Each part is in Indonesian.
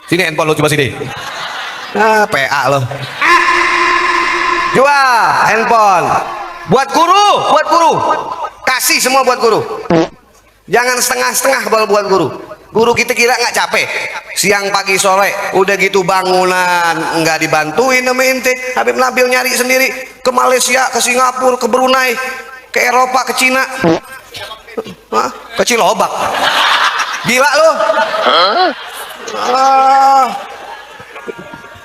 Sini handphone lo, coba sini. Ah, PA lo. Jual handphone. Buat guru. Kasih semua buat guru. Jangan setengah-setengah buat guru. Guru kita kira nggak capek siang pagi sore udah gitu bangunan nggak dibantuin sama ente. Habib Nabil nyari sendiri ke Malaysia, ke Singapura, ke Brunei, ke Eropa, ke Cina. Hah? Ke Cilobak. Gila lo.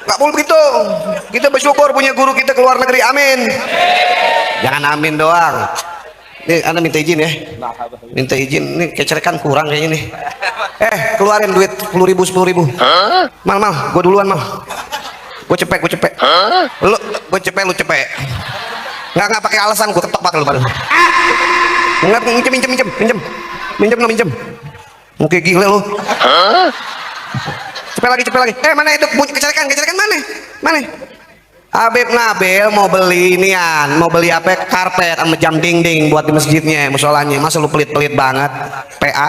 Nggak boleh begitu. Kita bersyukur punya guru kita ke luar negeri. Amin. Jangan amin doang. Nih, Anda minta izin ya. Minta izin. Nih kecerekan kurang kayaknya nih. Keluarin duit 10.000. Mal, gue duluan mal. Gue cepet. Gue cepet, lu cepet. Nggak pakai alasan, gue ketok pakai lu pada. Nggak, minjem. Mungkin gila lu. Cepet lagi. Mana itu kecerekan mana? Habib Nabil mau beli inian, mau beli apa? Karpet sama jam dinding buat di masjidnya, musolanya. Masa lu pelit banget? PA.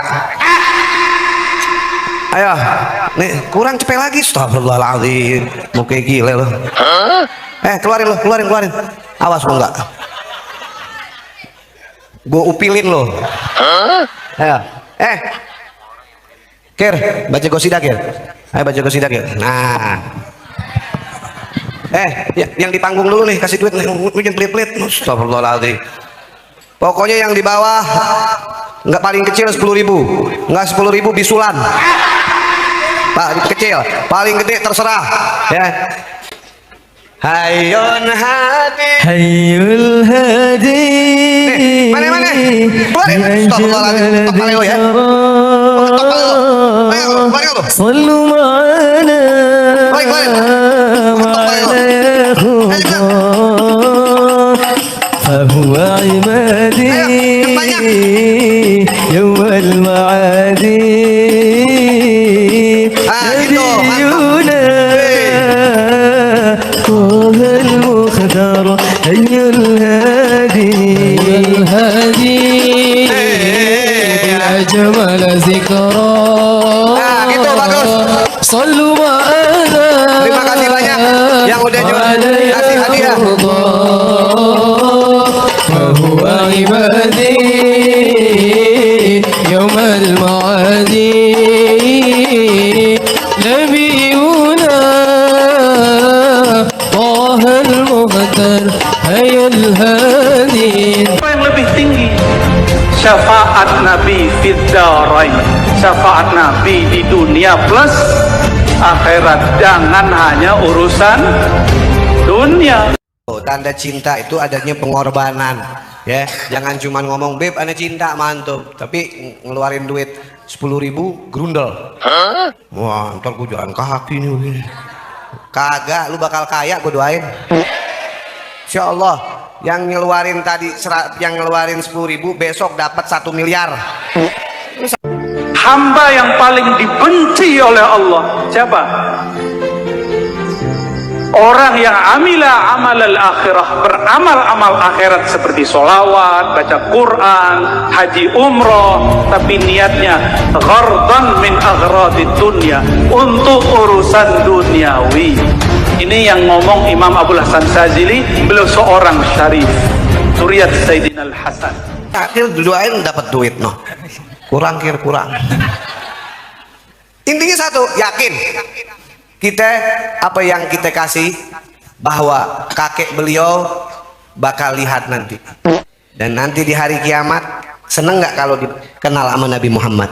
Ayo, nih kurang cepet lagi. Astagfirullahaladzim, mau kayak gila lu. Keluarin. Awas lu enggak. Gue upilin lo. Ayo, Kir, baca gosida Kir. Ayo baca gosida Kir. Nah. Yang di panggung dulu nih, kasih duit nih, jangan pelit-pelit. Astagfirullahaladzim. Pokoknya yang di bawah nggak paling kecil 10.000, nggak 10.000 bisulan. Pak kecil, paling gede terserah. Ya. Hayul hadi. Mana? Keluarin. Astagfirullahaladzim. Tok kali lo ya. Ayo. Sallu ma'ana. فهو عمادي يوم المعادي نبينا طه المختار هي الهادي يا جمال ذكرى صلوا معنا. Terima kasih banyak yang udah kasih hadiah. فهو عبادي يوم المعادي نبينا طه المختار هي الهادي. Apa yang lebih tinggi? Syafaat Nabi fid darain, syafaat Nabi di dunia plus akhirat. Jangan hanya urusan dunia. Tanda cinta itu adanya pengorbanan, ya. Jangan cuma ngomong beb ane cinta mantap, tapi ngeluarin duit 10.000 grundel. Wah, ntar gue jalan kaki nih. Kagak, lu bakal kaya, gue doain. Insya Allah, yang ngeluarin tadi, yang ngeluarin 10.000 besok dapat 1 miliar. Hamba yang paling dibenci oleh Allah siapa? Orang yang amila amal al-akhirah, beramal amal akhirat seperti sholawat, baca Quran, haji umroh, tapi niatnya ghardan min agradid dunya, untuk urusan duniawi. Ini yang ngomong Imam Abdul Hasan Sazili, beliau seorang syarif, suriat Sayyidina Al-Hasan. Akhir doain dapat duit noh. Kurang. Intinya satu, yakin. Kita apa yang kita kasih bahwa kakek beliau bakal lihat nanti, dan nanti di hari kiamat seneng nggak kalau dikenal sama Nabi Muhammad.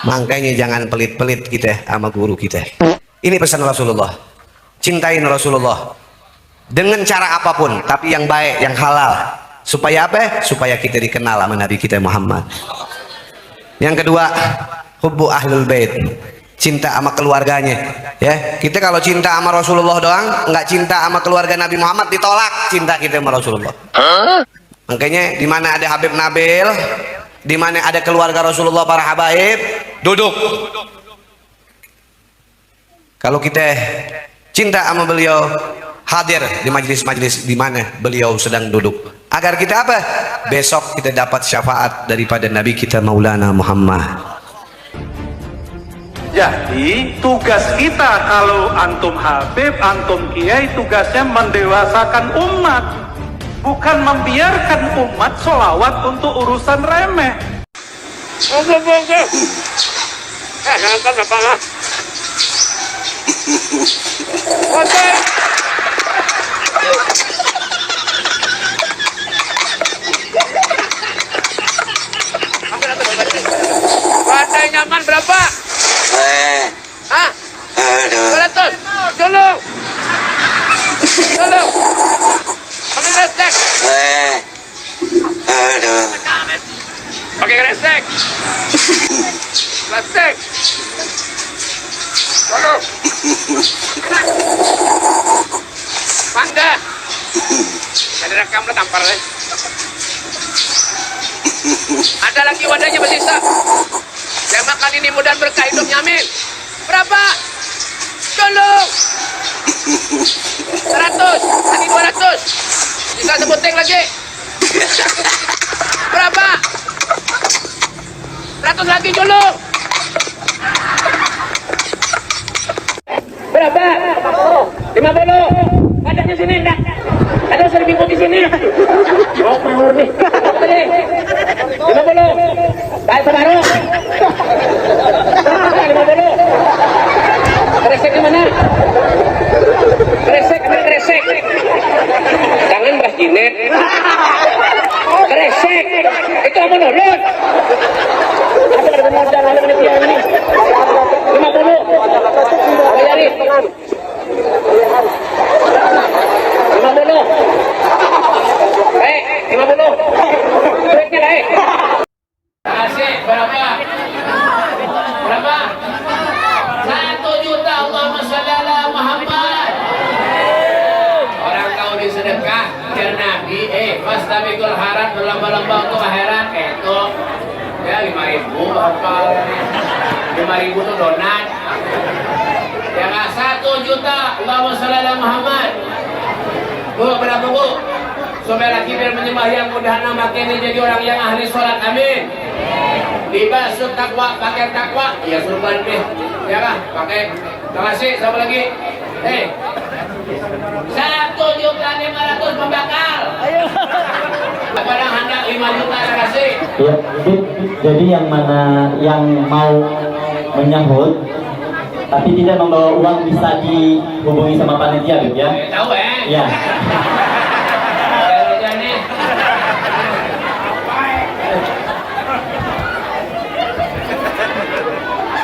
Makanya jangan pelit-pelit kita sama guru kita. Ini pesan Rasulullah, cintain Rasulullah dengan cara apapun, tapi yang baik, yang halal. Supaya apa? Supaya kita dikenal sama Nabi kita Muhammad. Yang kedua, hubbu ahlul bait, cinta sama keluarganya, ya. Kita kalau cinta sama Rasulullah doang, nggak cinta sama keluarga Nabi Muhammad, ditolak cinta kita sama Rasulullah. Makanya di mana ada Habib Nabil, di mana ada keluarga Rasulullah, para habaib, duduk. Kalau kita cinta sama beliau, hadir di majelis-majelis di mana beliau sedang duduk, agar kita apa? Besok kita dapat syafaat daripada Nabi kita Maulana Muhammad. Jadi tugas kita kalau antum Habib, antum Kiai, tugasnya mendewasakan umat, bukan membiarkan umat sholawat untuk urusan remeh. Badai nyaman berapa? Hah? 200. Tolong. Tolong. Pakai kresek. Pakai kresek. Kresek. Tolong. Mangga. Ada rekam lah tampar deh. Ada lagi wadahnya bersisa. Yang makan ini mudah berkah hidupnya, amin. Berapa? Tolong. 100, lagi 200. Sisa sebuting lagi. Berapa? 100 lagi dulu. Berapa? 50. Adanya sini enggak? Ada serbi putih sini. Oh, mau nih. 50. Baik baru. 50. Kresek di mana? Kresek, ambil kresek. Jangan Mbah Jinet. Kresek. Itu apa nurut? Apa ada modal ada penipuan ini? 50. Bayarin. 50. 50. Breaknya lah, Kasih berapa? Berapa? 1 juta. Allahumma sholli ala Muhammad. Orang kau disedekah biar Nabi fastabikul haram, berlomba-lomba untuk akhirat. Itu ya 5.000 apa? 5.000 tuh donat. Ya nggak 1 juta. Allahumma sholli ala Muhammad. Bu, berapa bu? Supaya laki biar menyembah yang mudah makin jadi orang yang ahli sholat, amin. Libasut takwa, pakai takwa, ya surban deh, ya kah? Pakai. Terima kasih, siapa lagi? 1.500.000 membakal. Kadang hendak 5 juta, terima kasih. Ya, jadi yang mana yang mau menyahut tapi tidak membawa uang bisa dihubungi sama panitia, gitu ya? Tahu Ya.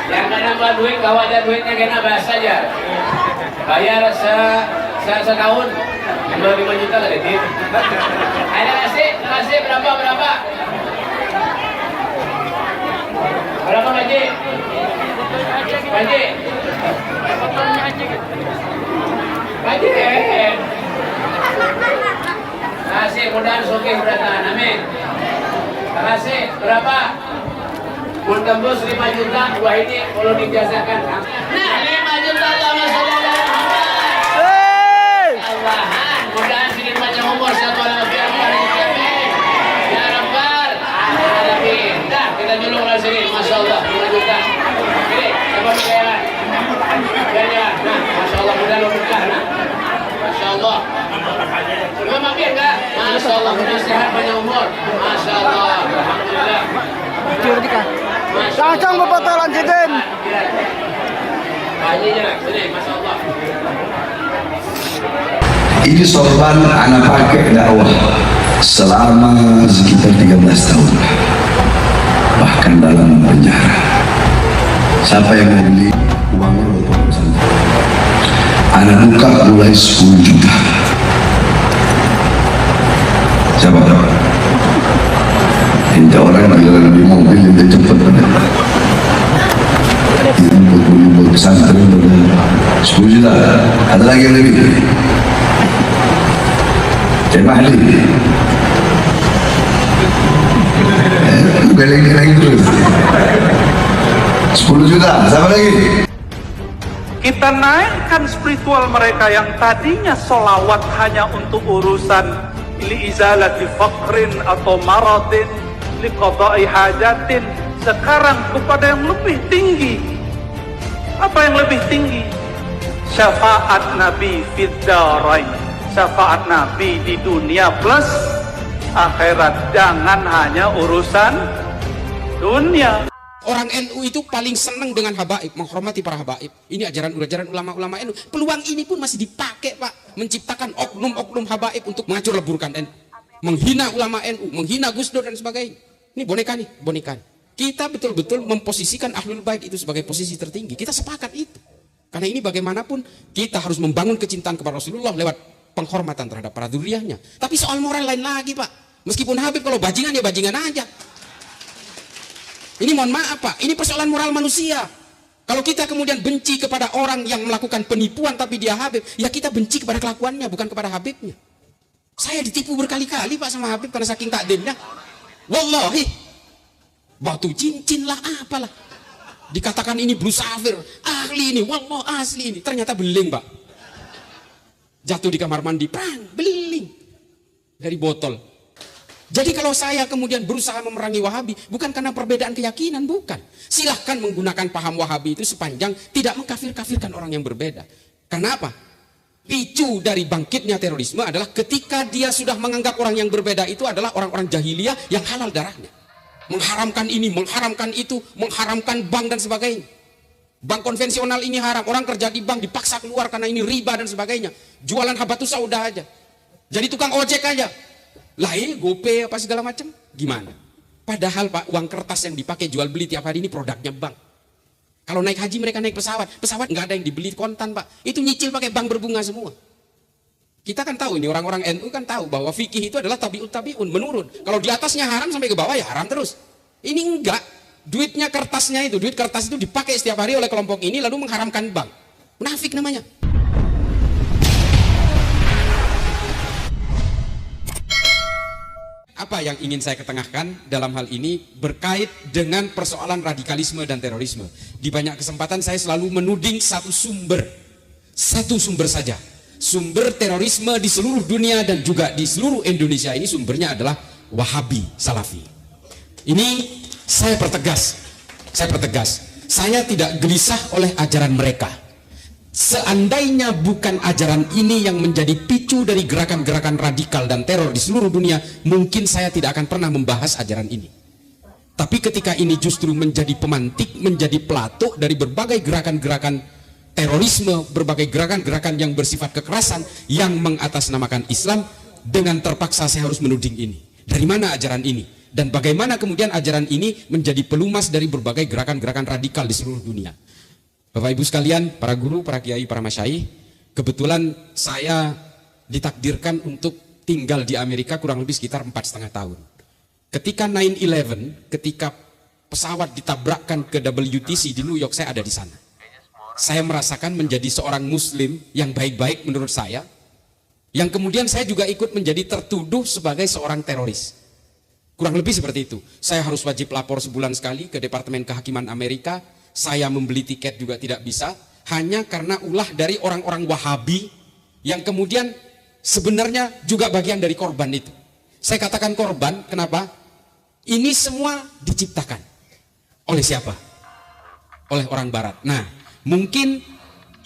Yang kadang bawa duit, kalau ada duitnya kena bahas aja. Bayar setahun 5 juta kredit. Ada kasih berapa? Berapa Haji? Haji? Kasih mudahan sukses beratahan, amin. Kasih berapa? Pun tembus 5 juta, wah ini kalau dijazakan. Nah, 5 juta Allah saudara. Allahan, mudahan sedikit panjang umur satu orang ya Rabbal alamin. Dah, kita julung dari sini, Masya Allah, 5 juta. Ini, siapa berkaitan? Ya, nah, Masya Allah, mudah berkah, nah. Masya Allah. Lu mampir enggak? Masya Allah, mudah sehat panjang umur. Masya Allah, alhamdulillah. Langsung Bapak lanjutin. Masya Allah. Ini sorban anak pakai dakwah selama sekitar 13 tahun, bahkan dalam penjara. Siapa yang mau beli uangnya untuk pesantren? Anak buka mulai 10 juta. Siapa tahu? Ini orang yang di mobil yang cepat pada buat pesantren pada 10 juta. Ada lagi yang lebih. Cik Mahli balik lagi terus 10 juta. Siapa lagi? Kita naikkan spiritual mereka yang tadinya solawat hanya untuk urusan liizalati faqrin atau maradin, liqada'i hajatin, sekarang kepada yang lebih tinggi. Apa yang lebih tinggi? Syafaat Nabi fid darain. Syafaat Nabi di dunia plus akhirat. Jangan hanya urusan dunia. Orang NU itu paling senang dengan habaib, menghormati para habaib. Ini ajaran ulama-ulama NU. Peluang ini pun masih dipakai, Pak, menciptakan oknum-oknum habaib untuk menghancur leburkan NU, menghina ulama NU, menghina Gus Dur dan sebagainya. Ini boneka nih, boneka. Kita betul-betul memposisikan ahlul bait itu sebagai posisi tertinggi. Kita sepakat itu. Karena ini bagaimanapun kita harus membangun kecintaan kepada Rasulullah lewat penghormatan terhadap para dzurriyyahnya. Tapi soal moral lain lagi, Pak. Meskipun Habib kalau bajingan ya bajingan aja. Ini mohon maaf, Pak, ini persoalan moral manusia. Kalau kita kemudian benci kepada orang yang melakukan penipuan tapi dia Habib, ya kita benci kepada kelakuannya, bukan kepada Habibnya. Saya ditipu berkali-kali, Pak, sama Habib karena saking takdimnya. Wallahi, batu cincin lah, apalah. Dikatakan ini blue safir, ahli ini, wallah asli ini. Ternyata beling, Pak. Jatuh di kamar mandi, prang, beling. Dari botol. Jadi kalau saya kemudian berusaha memerangi Wahabi, bukan karena perbedaan keyakinan, bukan. Silahkan menggunakan paham Wahabi itu sepanjang tidak mengkafir-kafirkan orang yang berbeda. Karena apa? Picu dari bangkitnya terorisme adalah ketika dia sudah menganggap orang yang berbeda itu adalah orang-orang jahiliyah yang halal darahnya. Mengharamkan ini, mengharamkan itu, mengharamkan bank dan sebagainya. Bank konvensional ini haram, orang kerja di bank dipaksa keluar karena ini riba dan sebagainya. Jualan habatus sauda aja. Jadi tukang ojek aja. Lah ini GoPay apa segala macam, gimana? Padahal, Pak, uang kertas yang dipakai jual beli tiap hari ini produknya bank. Kalau naik haji mereka naik pesawat nggak ada yang dibeli kontan, Pak. Itu nyicil pakai bank berbunga semua. Kita kan tahu ini orang-orang NU kan tahu bahwa fikih itu adalah tabi'ut tabi'un, menurun. Kalau di atasnya haram sampai ke bawah ya haram terus. Ini enggak, duitnya kertasnya itu, duit kertas itu dipakai setiap hari oleh kelompok ini lalu mengharamkan bank. Munafik namanya. Apa yang ingin saya ketengahkan dalam hal ini berkait dengan persoalan radikalisme dan terorisme. Di banyak kesempatan saya selalu menuding satu sumber saja. Sumber terorisme di seluruh dunia dan juga di seluruh Indonesia ini sumbernya adalah Wahabi Salafi. Ini saya pertegas. Saya tidak gelisah oleh ajaran mereka. Seandainya bukan ajaran ini yang menjadi picu dari gerakan-gerakan radikal dan teror di seluruh dunia, mungkin saya tidak akan pernah membahas ajaran ini. Tapi ketika ini justru menjadi pemantik, menjadi pelatuk dari berbagai gerakan-gerakan terorisme, berbagai gerakan-gerakan yang bersifat kekerasan, yang mengatasnamakan Islam, dengan terpaksa saya harus menuding ini. Dari mana ajaran ini? Dan bagaimana kemudian ajaran ini menjadi pelumas dari berbagai gerakan-gerakan radikal di seluruh dunia. Bapak Ibu sekalian, para guru, para kiai, para masyayikh, kebetulan saya ditakdirkan untuk tinggal di Amerika kurang lebih sekitar 4,5 tahun. Ketika 9/11, ketika pesawat ditabrakkan ke WTC di New York, saya ada di sana. Saya merasakan menjadi seorang muslim yang baik-baik menurut saya, yang kemudian saya juga ikut menjadi tertuduh sebagai seorang teroris. Kurang lebih seperti itu. Saya harus wajib lapor sebulan sekali ke Departemen Kehakiman Amerika. Saya membeli tiket juga tidak bisa, hanya karena ulah dari orang-orang Wahabi yang kemudian sebenarnya juga bagian dari korban itu. Saya katakan korban, kenapa? Ini semua diciptakan. Oleh siapa? Oleh orang Barat. Nah, mungkin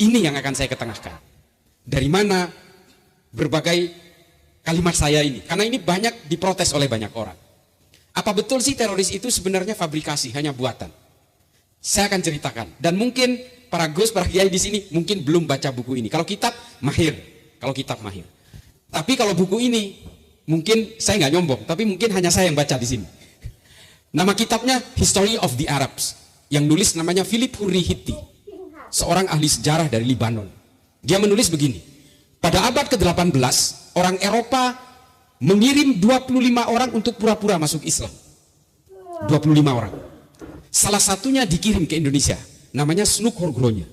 ini yang akan saya ketengahkan. Dari mana berbagai kalimat saya ini? Karena ini banyak diprotes oleh banyak orang. Apa betul sih teroris itu sebenarnya fabrikasi, hanya buatan? Saya akan ceritakan. Dan mungkin para Gus, para kiai di sini mungkin belum baca buku ini. Kalau kitab mahir, Tapi kalau buku ini mungkin saya nggak nyombong, tapi mungkin hanya saya yang baca di sini. Nama kitabnya History of the Arabs. Yang nulis namanya Philip Hurri Hitti, seorang ahli sejarah dari Libanon. Dia menulis begini. Pada abad ke-18, orang Eropa mengirim 25 orang untuk pura-pura masuk Islam. 25 orang. Salah satunya dikirim ke Indonesia, namanya Snuk Horgronya.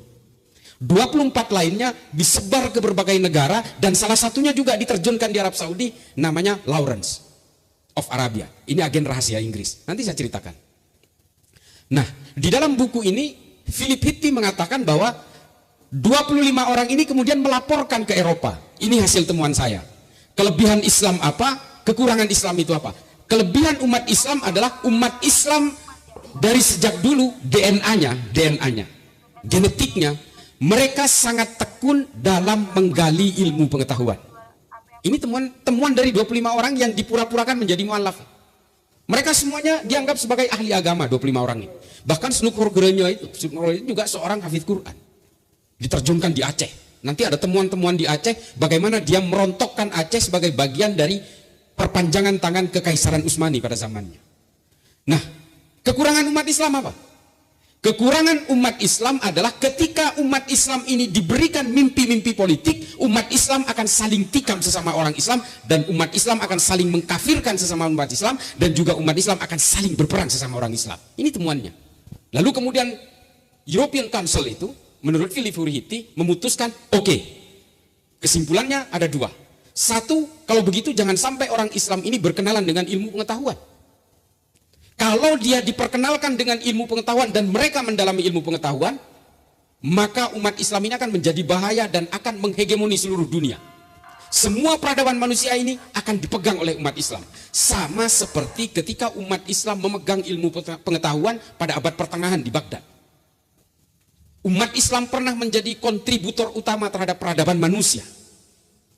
24 lainnya disebar ke berbagai negara dan salah satunya juga diterjunkan di Arab Saudi, namanya Lawrence of Arabia. Ini agen rahasia Inggris. Nanti saya ceritakan. Nah, di dalam buku ini Philip Hitti mengatakan bahwa 25 orang ini kemudian melaporkan ke Eropa. Ini hasil temuan saya. Kelebihan Islam apa? Kekurangan Islam itu apa? Kelebihan umat Islam adalah umat Islam dari sejak dulu DNA-nya genetiknya, mereka sangat tekun dalam menggali ilmu pengetahuan. Ini temuan dari 25 orang yang dipura-purakan menjadi mualaf. Mereka semuanya dianggap sebagai ahli agama, 25 orang ini. Bahkan Snukrogenyo itu juga seorang hafidz Quran. Diterjunkan di Aceh. Nanti ada temuan-temuan di Aceh bagaimana dia merontokkan Aceh sebagai bagian dari perpanjangan tangan Kekaisaran Utsmani pada zamannya. Nah, kekurangan umat Islam apa? Kekurangan umat Islam adalah ketika umat Islam ini diberikan mimpi-mimpi politik, umat Islam akan saling tikam sesama orang Islam, dan umat Islam akan saling mengkafirkan sesama umat Islam, dan juga umat Islam akan saling berperang sesama orang Islam. Ini temuannya. Lalu kemudian European Council itu menurut Philip Furihiti memutuskan, oke, kesimpulannya ada dua. Satu, kalau begitu jangan sampai orang Islam ini berkenalan dengan ilmu pengetahuan. Kalau dia diperkenalkan dengan ilmu pengetahuan dan mereka mendalami ilmu pengetahuan, maka umat Islam ini akan menjadi bahaya dan akan menghegemoni seluruh dunia. Semua peradaban manusia ini akan dipegang oleh umat Islam. Sama seperti ketika umat Islam memegang ilmu pengetahuan pada abad pertengahan di Baghdad. Umat Islam pernah menjadi kontributor utama terhadap peradaban manusia.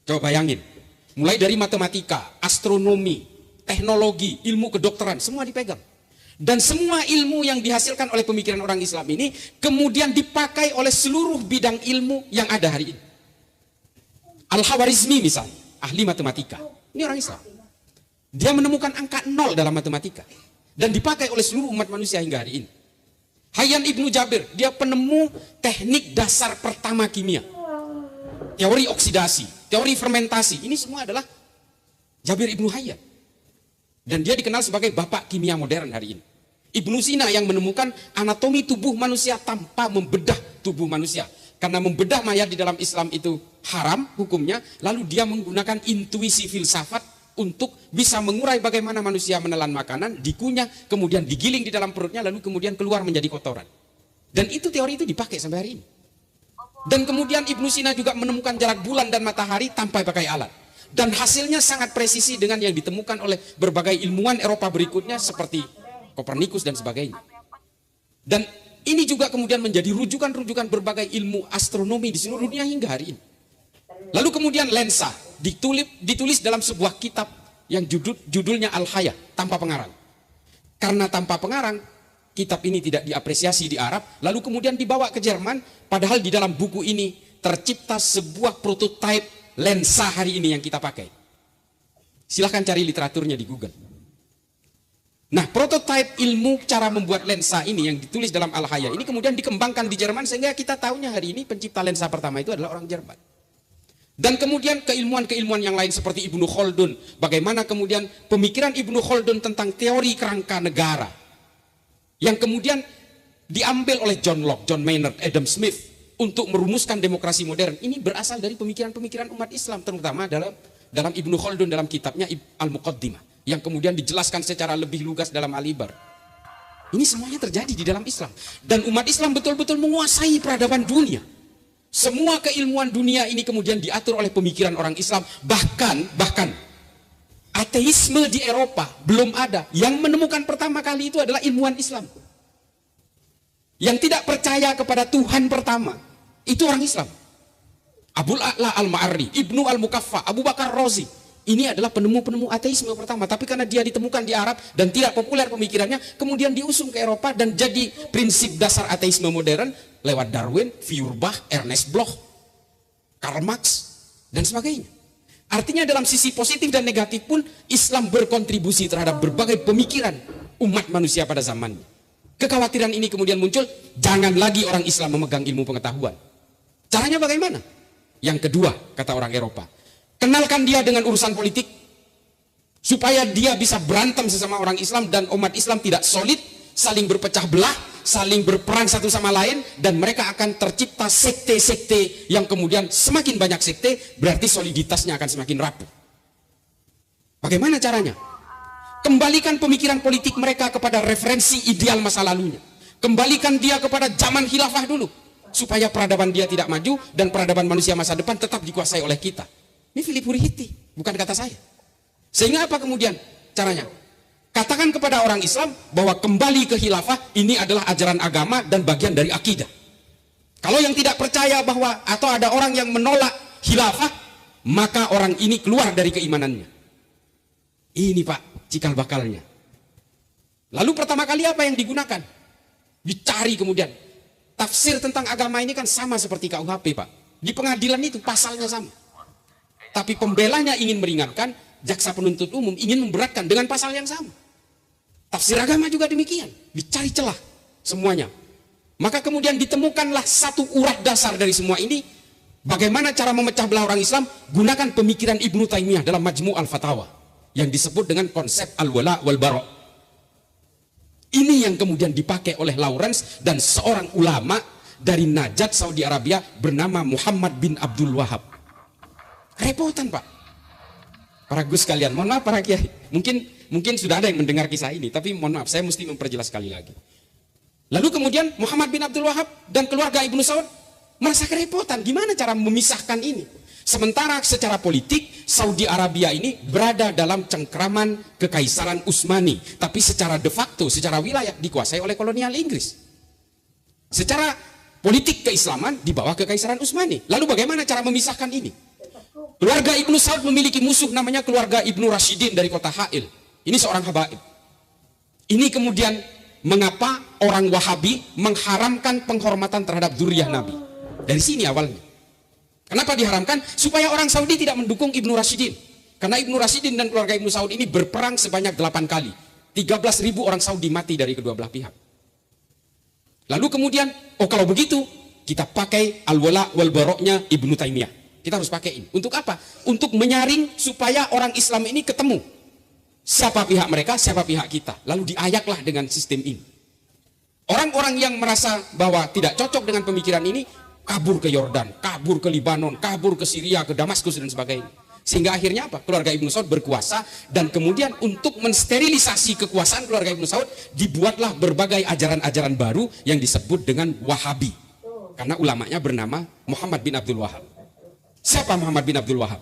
Coba bayangin, mulai dari matematika, astronomi, teknologi, ilmu kedokteran, semua dipegang. Dan semua ilmu yang dihasilkan oleh pemikiran orang Islam ini kemudian dipakai oleh seluruh bidang ilmu yang ada hari ini. Al-Khawarizmi misalnya, ahli matematika, ini orang Islam. Dia menemukan angka 0 dalam matematika dan dipakai oleh seluruh umat manusia hingga hari ini. Hayyan Ibnu Jabir, dia penemu teknik dasar pertama kimia, teori oksidasi, teori fermentasi, ini semua adalah Jabir Ibnu Hayyan. Dan dia dikenal sebagai bapak kimia modern hari ini. Ibnu Sina yang menemukan anatomi tubuh manusia tanpa membedah tubuh manusia. Karena membedah mayat di dalam Islam itu haram hukumnya, lalu dia menggunakan intuisi filsafat untuk bisa mengurai bagaimana manusia menelan makanan, dikunyah, kemudian digiling di dalam perutnya, lalu kemudian keluar menjadi kotoran. Dan itu teori itu dipakai sampai hari ini. Dan kemudian Ibnu Sina juga menemukan jarak bulan dan matahari tanpa pakai alat. Dan hasilnya sangat presisi dengan yang ditemukan oleh berbagai ilmuwan Eropa berikutnya seperti Kopernikus dan sebagainya. Dan ini juga kemudian menjadi rujukan-rujukan berbagai ilmu astronomi di seluruh dunia hingga hari ini. Lalu kemudian lensa ditulis dalam sebuah kitab yang judulnya Al-Haya, tanpa pengarang. Karena tanpa pengarang, kitab ini tidak diapresiasi di Arab, lalu kemudian dibawa ke Jerman, padahal di dalam buku ini tercipta sebuah prototipe lensa hari ini yang kita pakai. Silahkan cari literaturnya di Google. Nah, prototipe ilmu cara membuat lensa ini yang ditulis dalam Al-Haya ini kemudian dikembangkan di Jerman sehingga kita tahunya hari ini pencipta lensa pertama itu adalah orang Jerman. Dan kemudian keilmuan-keilmuan yang lain seperti Ibnu Khaldun, bagaimana kemudian pemikiran Ibnu Khaldun tentang teori kerangka negara yang kemudian diambil oleh John Locke, John Maynard, Adam Smith untuk merumuskan demokrasi modern. Ini berasal dari pemikiran-pemikiran umat Islam, terutama dalam Ibnu Khaldun dalam kitabnya Al-Muqaddimah, yang kemudian dijelaskan secara lebih lugas dalam Al-Ibar. Ini semuanya terjadi di dalam Islam. Dan umat Islam betul-betul menguasai peradaban dunia. Semua keilmuan dunia ini kemudian diatur oleh pemikiran orang Islam. Bahkan ateisme di Eropa belum ada. Yang menemukan pertama kali itu adalah ilmuwan Islam. Yang tidak percaya kepada Tuhan pertama, itu orang Islam. Abul A'la Al-Ma'arri, Ibnu Al-Mukaffa, Abu Bakar Razi. Ini adalah penemu-penemu ateisme pertama. Tapi karena dia ditemukan di Arab dan tidak populer pemikirannya, kemudian diusung ke Eropa dan jadi prinsip dasar ateisme modern lewat Darwin, Feuerbach, Ernest Bloch, Karl Marx, dan sebagainya. Artinya dalam sisi positif dan negatif pun Islam berkontribusi terhadap berbagai pemikiran umat manusia pada zamannya. Kekhawatiran ini kemudian muncul, jangan lagi orang Islam memegang ilmu pengetahuan. Caranya bagaimana? Yang kedua, kata orang Eropa, kenalkan dia dengan urusan politik supaya dia bisa berantem sesama orang Islam dan umat Islam tidak solid, saling berpecah belah, saling berperang satu sama lain, dan mereka akan tercipta sekte-sekte yang kemudian semakin banyak sekte, berarti soliditasnya akan semakin rapuh. Bagaimana caranya? Kembalikan pemikiran politik mereka kepada referensi ideal masa lalunya. Kembalikan dia kepada zaman khilafah dulu, supaya peradaban dia tidak maju dan peradaban manusia masa depan tetap dikuasai oleh kita. Ini Philip Furihiti, bukan kata saya. Sehingga apa kemudian caranya? Katakan kepada orang Islam bahwa kembali ke khilafah ini adalah ajaran agama dan bagian dari akidah. Kalau yang tidak percaya bahwa atau ada orang yang menolak khilafah, maka orang ini keluar dari keimanannya. Ini Pak cikal bakalnya. Lalu pertama kali apa yang digunakan? Dicari kemudian. Tafsir tentang agama ini kan sama seperti KUHP Pak. Di pengadilan itu pasalnya sama. Tapi pembelanya ingin meringankan, jaksa penuntut umum ingin memberatkan dengan pasal yang sama. Tafsir agama juga demikian. Dicari celah semuanya. Maka kemudian ditemukanlah satu urat dasar dari semua ini. Bagaimana cara memecah belah orang Islam? Gunakan pemikiran Ibnu Taimiyah dalam Majmu' al-Fatawa yang disebut dengan konsep al-wala wal bara'. Ini yang kemudian dipakai oleh Lawrence dan seorang ulama dari Najat, Saudi Arabia bernama Muhammad bin Abdul Wahab. Repotan Pak. Para Gus sekalian, mohon maaf para kiai. Mungkin sudah ada yang mendengar kisah ini, tapi mohon maaf saya mesti memperjelas sekali lagi. Lalu kemudian Muhammad bin Abdul Wahab dan keluarga Ibnu Saud merasa kerepotan. Gimana cara memisahkan ini? Sementara secara politik Saudi Arabia ini berada dalam cengkraman Kekaisaran Utsmani, tapi secara de facto, secara wilayah dikuasai oleh kolonial Inggris. Secara politik keislaman di bawah Kekaisaran Utsmani. Lalu bagaimana cara memisahkan ini? Keluarga Ibnu Saud memiliki musuh namanya keluarga Ibnu Rashidin dari kota Ha'il. Ini seorang habaib. Ini kemudian mengapa orang Wahabi mengharamkan penghormatan terhadap dzurriyyah Nabi. Dari sini awalnya. Kenapa diharamkan? Supaya orang Saudi tidak mendukung Ibnu Rashidin. Karena Ibnu Rashidin dan keluarga Ibnu Saud ini berperang sebanyak 8 kali. 13.000 orang Saudi mati dari kedua belah pihak. Lalu kemudian, oh kalau begitu, kita pakai al-wala wal baroknya Ibnu Taimiyah. Kita harus pakai ini. Untuk apa? Untuk menyaring supaya orang Islam ini ketemu. Siapa pihak mereka, siapa pihak kita. Lalu diayaklah dengan sistem ini. Orang-orang yang merasa bahwa tidak cocok dengan pemikiran ini, kabur ke Yordan, kabur ke Libanon, kabur ke Syria, ke Damaskus dan sebagainya. Sehingga akhirnya apa? Keluarga Ibnu Saud berkuasa dan kemudian untuk mensterilisasi kekuasaan keluarga Ibnu Saud dibuatlah berbagai ajaran-ajaran baru yang disebut dengan Wahabi. Karena ulamanya bernama Muhammad bin Abdul Wahab. Siapa Muhammad bin Abdul Wahab?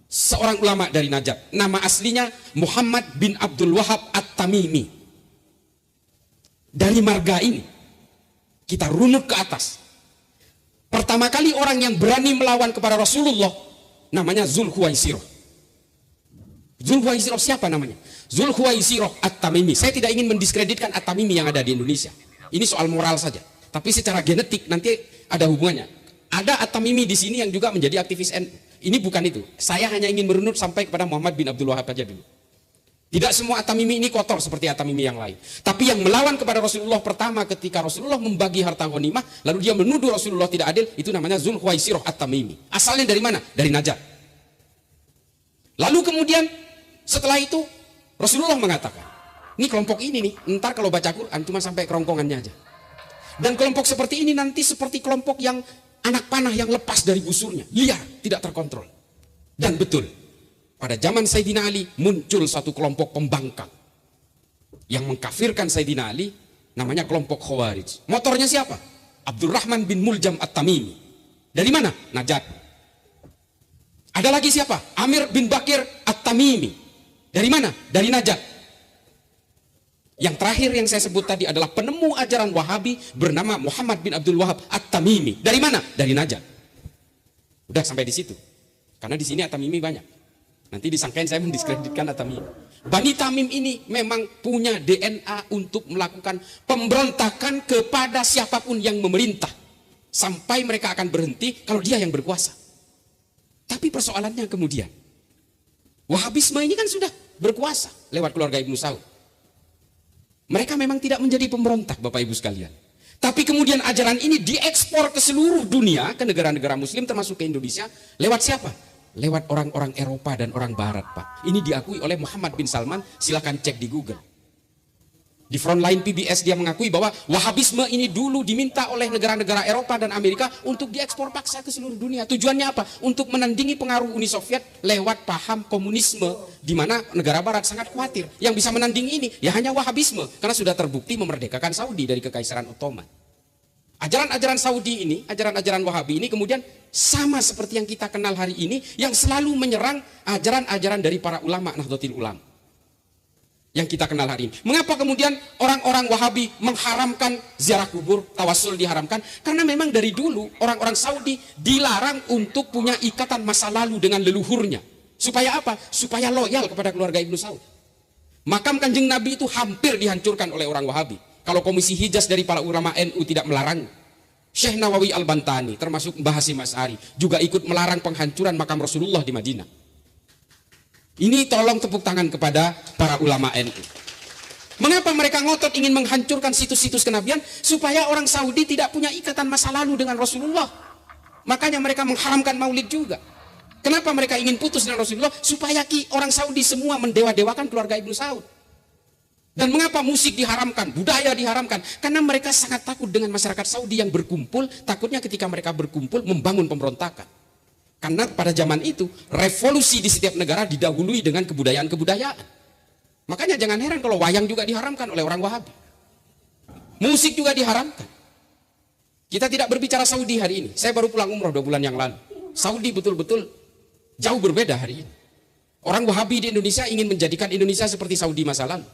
Seorang ulama dari Najat. Nama aslinya Muhammad bin Abdul Wahab At-Tamimi. Dari marga ini kita runut ke atas. Pertama kali orang yang berani melawan kepada Rasulullah namanya Zulhuwaisirah. Zulhuwaisirah siapa namanya? Zulhuwaisirah At-Tamimi. Saya tidak ingin mendiskreditkan At-Tamimi yang ada di Indonesia. Ini soal moral saja. Tapi secara genetik nanti ada hubungannya. Ada At-Tamimi di sini yang juga menjadi aktivis NU. Ini bukan itu. Saya hanya ingin merunut sampai kepada Muhammad bin Abdul Wahab saja dulu. Tidak semua At-Tamimi ini kotor seperti At-Tamimi yang lain. Tapi yang melawan kepada Rasulullah pertama ketika Rasulullah membagi harta ghanimah, lalu dia menuduh Rasulullah tidak adil, itu namanya Zulhuwaisirah At-Tamimi. Asalnya dari mana? Dari Najat. Lalu kemudian setelah itu Rasulullah mengatakan, ini kelompok ini nih, ntar kalau baca Quran cuma sampai kerongkongannya aja. Dan kelompok seperti ini nanti seperti kelompok yang anak panah yang lepas dari busurnya, liar, tidak terkontrol. Dan betul, pada zaman Sayyidina Ali muncul satu kelompok pembangkang yang mengkafirkan Sayyidina Ali, namanya kelompok Khawarij. Motornya siapa? Abdurrahman bin Muljam At-Tamimi. Dari mana? Najat. Ada lagi siapa? Amir bin Bakir At-Tamimi. Dari mana? Dari Najat. Yang terakhir yang saya sebut tadi adalah penemu ajaran Wahabi bernama Muhammad bin Abdul Wahab At-Tamimi. Dari mana? Dari Najat. Udah sampai di situ. Karena di sini At-Tamimi banyak. Nanti disangkain saya mendiskreditkan At-Tamimi. Bani Tamim ini memang punya DNA untuk melakukan pemberontakan kepada siapapun yang memerintah. Sampai mereka akan berhenti kalau dia yang berkuasa. Tapi persoalannya kemudian, Wahabisme ini kan sudah berkuasa lewat keluarga Ibnu Saud. Mereka memang tidak menjadi pemberontak Bapak Ibu sekalian. Tapi kemudian ajaran ini diekspor ke seluruh dunia, ke negara-negara muslim termasuk ke Indonesia. Lewat siapa? Lewat orang-orang Eropa dan orang Barat Pak. Ini diakui oleh Muhammad bin Salman, silakan cek di Google. Di Frontline PBS dia mengakui bahwa Wahabisme ini dulu diminta oleh negara-negara Eropa dan Amerika untuk diekspor paksa ke seluruh dunia. Tujuannya apa? Untuk menandingi pengaruh Uni Soviet lewat paham komunisme, di mana negara Barat sangat khawatir. Yang bisa menandingi ini ya hanya Wahabisme, karena sudah terbukti memerdekakan Saudi dari Kekaisaran Ottoman. Ajaran-ajaran Saudi ini, ajaran-ajaran Wahabi ini kemudian sama seperti yang kita kenal hari ini, yang selalu menyerang ajaran-ajaran dari para ulama Nahdlatul Ulama. yang kita kenal hari ini. Mengapa kemudian orang-orang Wahabi mengharamkan ziarah kubur, tawasul diharamkan? Karena memang dari dulu orang-orang Saudi dilarang untuk punya ikatan masa lalu dengan leluhurnya. Supaya apa? Supaya loyal kepada keluarga Ibnu Saud. Makam Kanjeng Nabi itu hampir dihancurkan oleh orang Wahabi. Kalau Komisi Hijaz dari para ulama NU tidak melarang. Syekh Nawawi Al-Bantani termasuk Mbah Hasyim Asy'ari juga ikut melarang penghancuran makam Rasulullah di Madinah. Ini tolong tepuk tangan kepada para ulama NU. Mengapa mereka ngotot ingin menghancurkan situs-situs kenabian? Supaya orang Saudi tidak punya ikatan masa lalu dengan Rasulullah. Makanya mereka mengharamkan maulid juga. Kenapa mereka ingin putus dengan Rasulullah? Supaya orang Saudi semua mendewa-dewakan keluarga Ibnu Saud. Dan mengapa musik diharamkan, budaya diharamkan? Karena mereka sangat takut dengan masyarakat Saudi yang berkumpul. Takutnya ketika mereka berkumpul membangun pemberontakan. Karena pada zaman itu revolusi di setiap negara didahului dengan kebudayaan-kebudayaan. Makanya jangan heran kalau wayang juga diharamkan oleh orang Wahabi. Musik juga diharamkan. Kita tidak berbicara Saudi hari ini. Saya baru pulang umroh 2 bulan yang lalu. Saudi betul-betul jauh berbeda hari ini. Orang Wahabi di Indonesia ingin menjadikan Indonesia seperti Saudi masa lalu.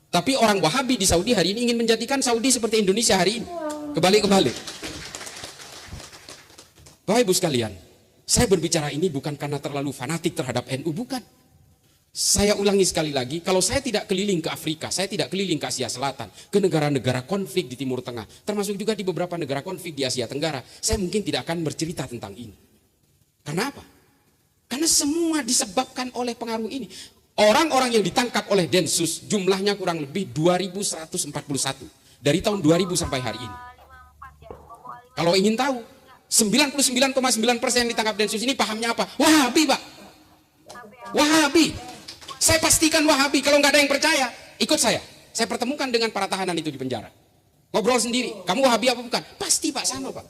Tapi orang Wahabi di Saudi hari ini ingin menjadikan Saudi seperti Indonesia hari ini. Kebalik-kebalik. Bapak Ibu sekalian, saya berbicara ini bukan karena terlalu fanatik terhadap NU, bukan. Saya ulangi sekali lagi, kalau saya tidak keliling ke Afrika, saya tidak keliling ke Asia Selatan, ke negara-negara konflik di Timur Tengah, termasuk juga di beberapa negara konflik di Asia Tenggara, saya mungkin tidak akan bercerita tentang ini. Karena apa? Karena semua disebabkan oleh pengaruh ini. Orang-orang yang ditangkap oleh Densus jumlahnya kurang lebih 2.141 dari tahun 2000 sampai hari ini. Kalau ingin tahu, 99,9% yang ditangkap Densus ini pahamnya apa? Wahabi, Pak. Wahabi. Saya pastikan Wahabi. Kalau nggak ada yang percaya, ikut saya. Saya pertemukan dengan para tahanan itu di penjara. Ngobrol sendiri. Kamu Wahabi apa bukan? Pasti, Pak, sama, Pak.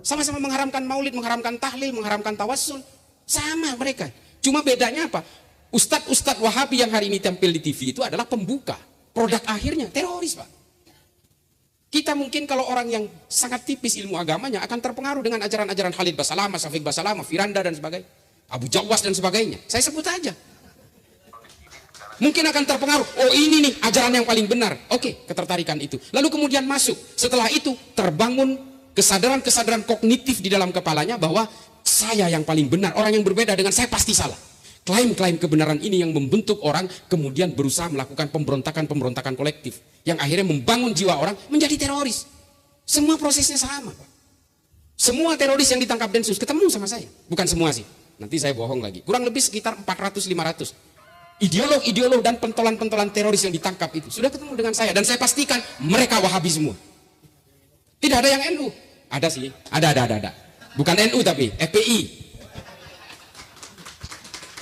Sama-sama mengharamkan maulid, mengharamkan tahlil, mengharamkan tawassul. Sama mereka. Cuma bedanya apa? Ustadz-ustadz Wahabi yang hari ini tampil di TV itu adalah pembuka. Produk akhirnya teroris, Pak. Kita mungkin kalau orang yang sangat tipis ilmu agamanya akan terpengaruh dengan ajaran-ajaran Khalid Basalamah, Syafiq Basalamah, Firanda dan sebagainya, Abu Jawas dan sebagainya. Saya sebut aja. Mungkin akan terpengaruh. Oh, ini nih ajaran yang paling benar. Oke, ketertarikan itu. Lalu kemudian masuk. Setelah itu terbangun kesadaran-kesadaran kognitif di dalam kepalanya bahwa saya yang paling benar, orang yang berbeda dengan saya pasti salah. Klaim-klaim kebenaran ini yang membentuk orang kemudian berusaha melakukan pemberontakan-pemberontakan kolektif yang akhirnya membangun jiwa orang menjadi teroris. Semua prosesnya sama, Pak. Semua teroris yang ditangkap Densus ketemu sama saya. Bukan semua sih. Nanti saya bohong lagi. Kurang lebih sekitar 400-500. Ideolog-ideolog dan pentolan-pentolan teroris yang ditangkap itu sudah ketemu dengan saya. Dan saya pastikan mereka Wahabi semua. Tidak ada yang NU. Ada sih. Ada. Bukan NU tapi FPI.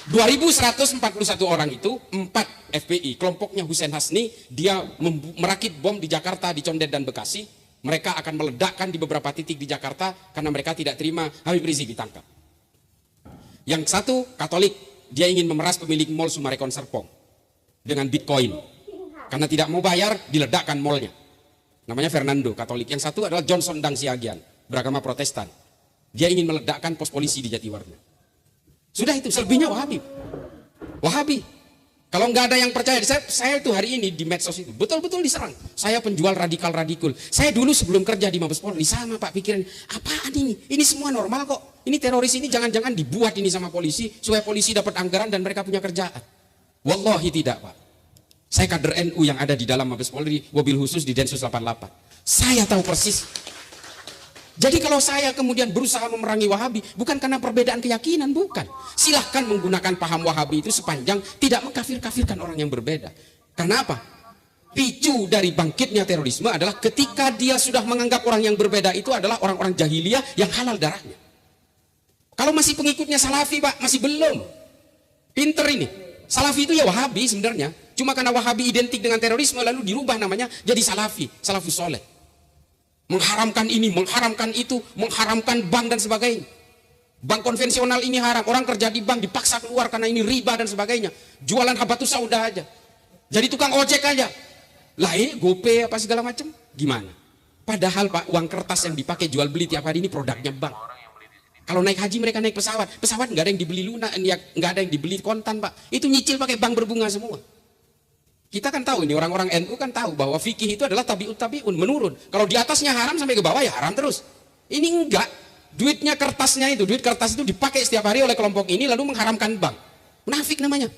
2.141 orang itu 4 FPI, kelompoknya Hussein Hasni, dia merakit bom di Jakarta, di Condet dan Bekasi. Mereka akan meledakkan di beberapa titik di Jakarta karena mereka tidak terima Habib Rizik ditangkap. Yang satu Katolik, dia ingin memeras pemilik mall Sumarekon Serpong dengan Bitcoin. Karena tidak mau bayar, diledakkan mallnya. Namanya Fernando, Katolik. Yang satu adalah Johnson Dang Siagian, beragama Protestan. Dia ingin meledakkan pos polisi di Jatiwarna. Sudah itu, selebihnya Wahabi. Wahabi. Kalau nggak ada yang percaya, saya itu hari ini di medsos itu betul-betul diserang. Saya penjual radikal-radikul. Saya dulu sebelum kerja di Mabes Polri sama, Pak, pikiran apaan ini? Ini semua normal kok. Ini teroris ini jangan-jangan dibuat ini sama polisi supaya polisi dapat anggaran dan mereka punya kerjaan. Wallahi tidak, Pak. Saya kader NU yang ada di dalam Mabes Polri, mobil khusus di Densus 88. Saya tahu persis. Jadi kalau saya kemudian berusaha memerangi Wahabi, bukan karena perbedaan keyakinan, bukan. Silahkan menggunakan paham Wahabi itu sepanjang tidak mengkafir-kafirkan orang yang berbeda. Karena apa? Picu dari bangkitnya terorisme adalah ketika dia sudah menganggap orang yang berbeda itu adalah orang-orang jahiliyah yang halal darahnya. Kalau masih pengikutnya Salafi, Pak, masih belum. Pinter ini. Salafi itu ya Wahabi sebenarnya. Cuma karena Wahabi identik dengan terorisme lalu dirubah namanya jadi Salafi, Salafus Soleh. Mengharamkan ini, mengharamkan itu, mengharamkan bank dan sebagainya. Bank konvensional ini haram, orang kerja di bank dipaksa keluar karena ini riba dan sebagainya. Jualan habatus sauda aja. Jadi tukang ojek aja. Lah ini GoPay apa segala macam. Gimana? Padahal Pak, uang kertas yang dipakai jual beli tiap hari ini produknya bank. Kalau naik haji mereka naik pesawat. Pesawat nggak ada yang dibeli lunak, nggak ada yang dibeli kontan, Pak. Itu nyicil pakai bank berbunga semua. Kita kan tahu ini, orang-orang NU kan tahu bahwa fikih itu adalah tabi'ut tabi'un, menurun. Kalau di atasnya haram sampai ke bawah ya haram terus. Ini enggak. Duitnya kertasnya itu, duit kertas itu dipakai setiap hari oleh kelompok ini lalu mengharamkan bank. Munafik namanya.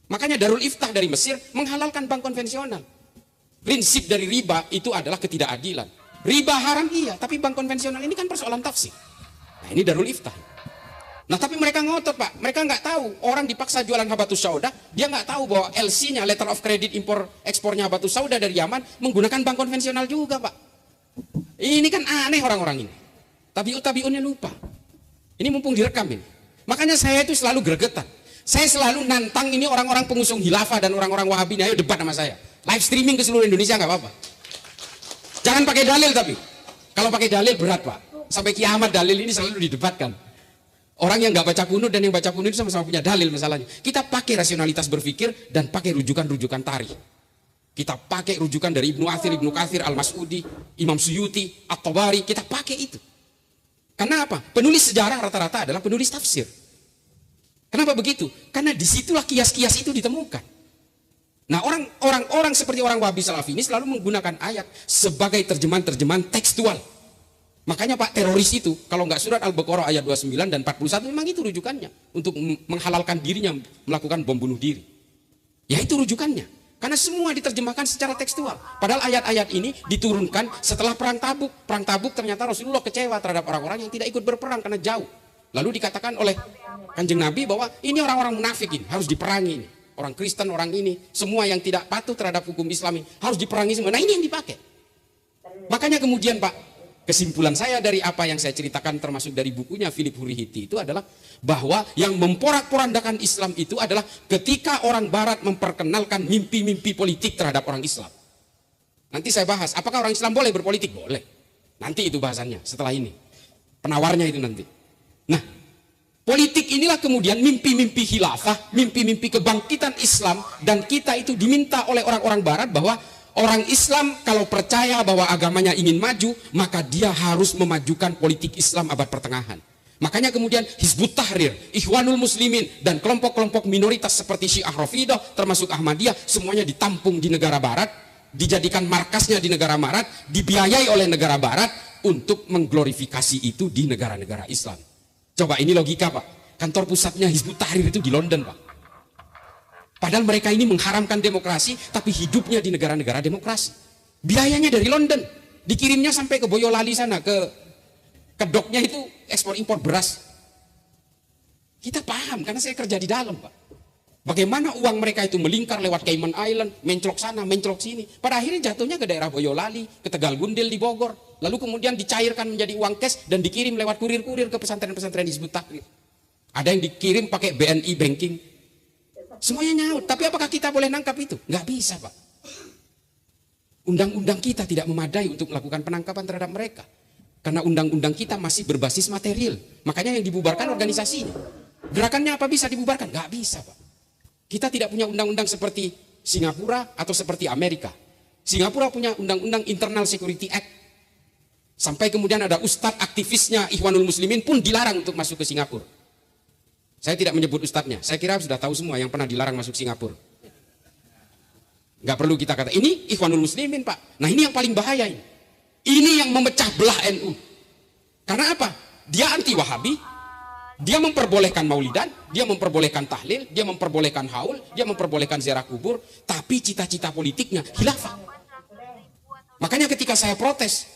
Makanya Darul Iftah dari Mesir menghalalkan bank konvensional. Prinsip dari riba itu adalah ketidakadilan. Riba haram iya, tapi bank konvensional ini kan persoalan tafsir. Nah, ini Darul Iftah. Nah, tapi mereka ngotot, Pak. Mereka nggak tahu. Orang dipaksa jualan habatus sauda, dia nggak tahu bahwa LC-nya, letter of credit impor ekspornya habatus sauda dari Yaman menggunakan bank konvensional juga, Pak. Ini kan aneh orang-orang ini. Tabi'un-tabi'unnya lupa. Ini mumpung direkam ini. Makanya saya itu selalu gregetan. Saya selalu nantang ini orang-orang pengusung khilafah dan orang-orang Wahabi, ayo debat sama saya. Live streaming ke seluruh Indonesia nggak apa-apa. Jangan pakai dalil tapi. Kalau pakai dalil berat, Pak. Sampai kiamat dalil ini selalu didebatkan. Orang yang nggak baca kunut dan yang baca kunut itu sama-sama punya dalil masalahnya. Kita pakai rasionalitas berpikir dan pakai rujukan-rujukan tarikh. Kita pakai rujukan dari Ibnu Katsir, Al-Mas'udi, Imam Suyuti, At-Tabari. Kita pakai itu. Karena apa? Penulis sejarah rata-rata adalah penulis tafsir. Kenapa begitu? Karena disitulah kias-kias itu ditemukan. Nah, orang seperti orang Wahabi Salafi ini selalu menggunakan ayat sebagai terjemahan-terjemahan tekstual. Makanya Pak, teroris itu kalau nggak surat Al-Baqarah ayat 29 dan 41 memang itu rujukannya untuk menghalalkan dirinya melakukan bom bunuh diri. Ya itu rujukannya. Karena semua diterjemahkan secara tekstual. Padahal ayat-ayat ini diturunkan setelah perang Tabuk. Perang Tabuk ternyata Rasulullah kecewa terhadap orang-orang yang tidak ikut berperang karena jauh. Lalu dikatakan oleh Kanjeng Nabi bahwa ini orang-orang munafik ini harus diperangi ini. Orang Kristen, orang ini, semua yang tidak patuh terhadap hukum Islam ini harus diperangi semua. Nah, ini yang dipakai. Makanya kemudian Pak, kesimpulan saya dari apa yang saya ceritakan termasuk dari bukunya Philip Hurihiti itu adalah bahwa yang memporak-porandakan Islam itu adalah ketika orang Barat memperkenalkan mimpi-mimpi politik terhadap orang Islam. Nanti saya bahas, apakah orang Islam boleh berpolitik? Boleh. Nanti itu bahasannya setelah ini. Penawarnya itu nanti. Nah, politik inilah kemudian mimpi-mimpi khilafah, mimpi-mimpi kebangkitan Islam, dan kita itu diminta oleh orang-orang Barat bahwa orang Islam kalau percaya bahwa agamanya ingin maju, maka dia harus memajukan politik Islam abad pertengahan. Makanya kemudian Hizbut Tahrir, Ikhwanul Muslimin, dan kelompok-kelompok minoritas seperti Syiah Rafidah, termasuk Ahmadiyah, semuanya ditampung di negara Barat, dijadikan markasnya di negara Barat, dibiayai oleh negara Barat untuk mengglorifikasi itu di negara-negara Islam. Coba ini logika, Pak. Kantor pusatnya Hizbut Tahrir itu di London, Pak. Padahal mereka ini mengharamkan demokrasi, tapi hidupnya di negara-negara demokrasi. Biayanya dari London, dikirimnya sampai ke Boyolali sana, ke kedoknya itu ekspor impor beras. Kita paham, karena saya kerja di dalam, Pak. Bagaimana uang mereka itu melingkar lewat Cayman Island, menclok sana, menclok sini. Pada akhirnya jatuhnya ke daerah Boyolali, ke Tegal Gundil di Bogor. Lalu kemudian dicairkan menjadi uang cash dan dikirim lewat kurir-kurir ke pesantren-pesantren Hizbut Tahrir. Ada yang dikirim pakai BNI banking. Semuanya nyaut, tapi apakah kita boleh nangkap itu? Nggak bisa, Pak. Undang-undang kita tidak memadai untuk melakukan penangkapan terhadap mereka. Karena undang-undang kita masih berbasis material. Makanya yang dibubarkan organisasinya. Gerakannya apa bisa dibubarkan? Nggak bisa, Pak. Kita tidak punya undang-undang seperti Singapura atau seperti Amerika. Singapura punya undang-undang Internal Security Act. Sampai kemudian ada ustadz aktivisnya Ikhwanul Muslimin pun dilarang untuk masuk ke Singapura. Saya tidak menyebut ustadznya, saya kira sudah tahu semua yang pernah dilarang masuk Singapura. Nggak perlu kita kata, ini Ikhwanul Muslimin, Pak. Nah, ini yang paling bahaya ini. Ini yang memecah belah NU. Karena apa? Dia anti Wahabi, dia memperbolehkan maulidan, dia memperbolehkan tahlil, dia memperbolehkan haul, dia memperbolehkan ziarah kubur, tapi cita-cita politiknya khilafah. Makanya ketika saya protes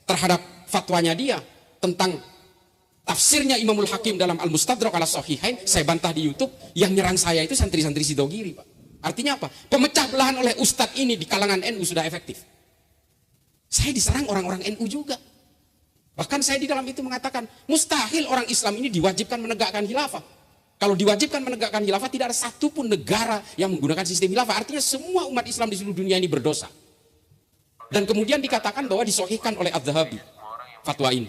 terhadap fatwanya dia tentang tafsirnya Imamul Hakim dalam Al-Mustadrak ala Sahihain, saya bantah di YouTube, yang nyerang saya itu santri-santri Sidogiri, Pak. Artinya apa? Pemecah belahan oleh ustadz ini di kalangan NU sudah efektif. Saya diserang orang-orang NU juga. Bahkan saya di dalam itu mengatakan, mustahil orang Islam ini diwajibkan menegakkan khilafah. Kalau diwajibkan menegakkan khilafah, tidak ada satupun negara yang menggunakan sistem khilafah. Artinya semua umat Islam di seluruh dunia ini berdosa. Dan kemudian dikatakan bahwa disahihkan oleh Adz-Dzahabi fatwa ini.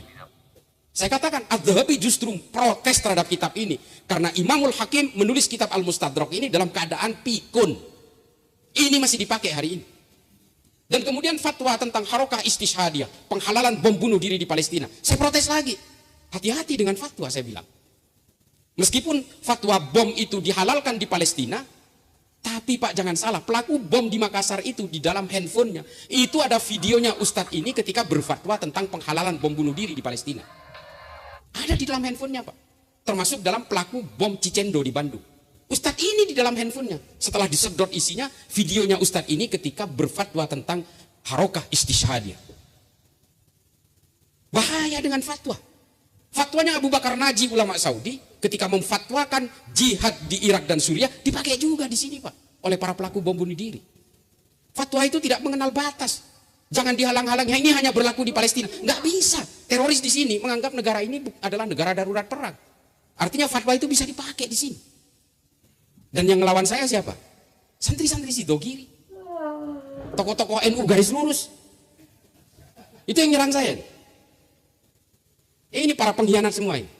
Saya katakan Adz-Dzahabi justru protes terhadap kitab ini karena Imamul Hakim menulis kitab Al-Mustadrak ini dalam keadaan pikun. Ini masih dipakai hari ini. Dan kemudian fatwa tentang harokah istishhadiyah, penghalalan bom bunuh diri di Palestina. Saya protes lagi. Hati-hati dengan fatwa, saya bilang. Meskipun fatwa bom itu dihalalkan di Palestina, Tapi Pak jangan salah, pelaku bom di Makassar itu di dalam handphonenya itu ada videonya Ustadz ini ketika berfatwa tentang penghalalan bom bunuh diri di Palestina. Ada di dalam handphonenya Pak. Termasuk dalam pelaku bom Cicendo di Bandung. Ustadz ini di dalam handphonenya. Setelah disedot isinya, videonya Ustadz ini ketika berfatwa tentang harokah istishhadiyah. Bahaya dengan fatwa. Fatwanya Abu Bakar Naji, ulama Saudi, ketika memfatwakan jihad di Irak dan Suriah, dipakai juga di sini Pak, oleh para pelaku bom bunuh diri. Fatwa itu tidak mengenal batas. Jangan dihalang-halangi, ini hanya berlaku di Palestina. Nggak bisa. Teroris di sini menganggap negara ini adalah negara darurat perang. Artinya fatwa itu bisa dipakai di sini. Dan yang melawan saya siapa? Santri-santri Sidogiri. Tokoh-tokoh NU garis lurus. Itu yang nyerang saya. Ini para pengkhianat semua ini.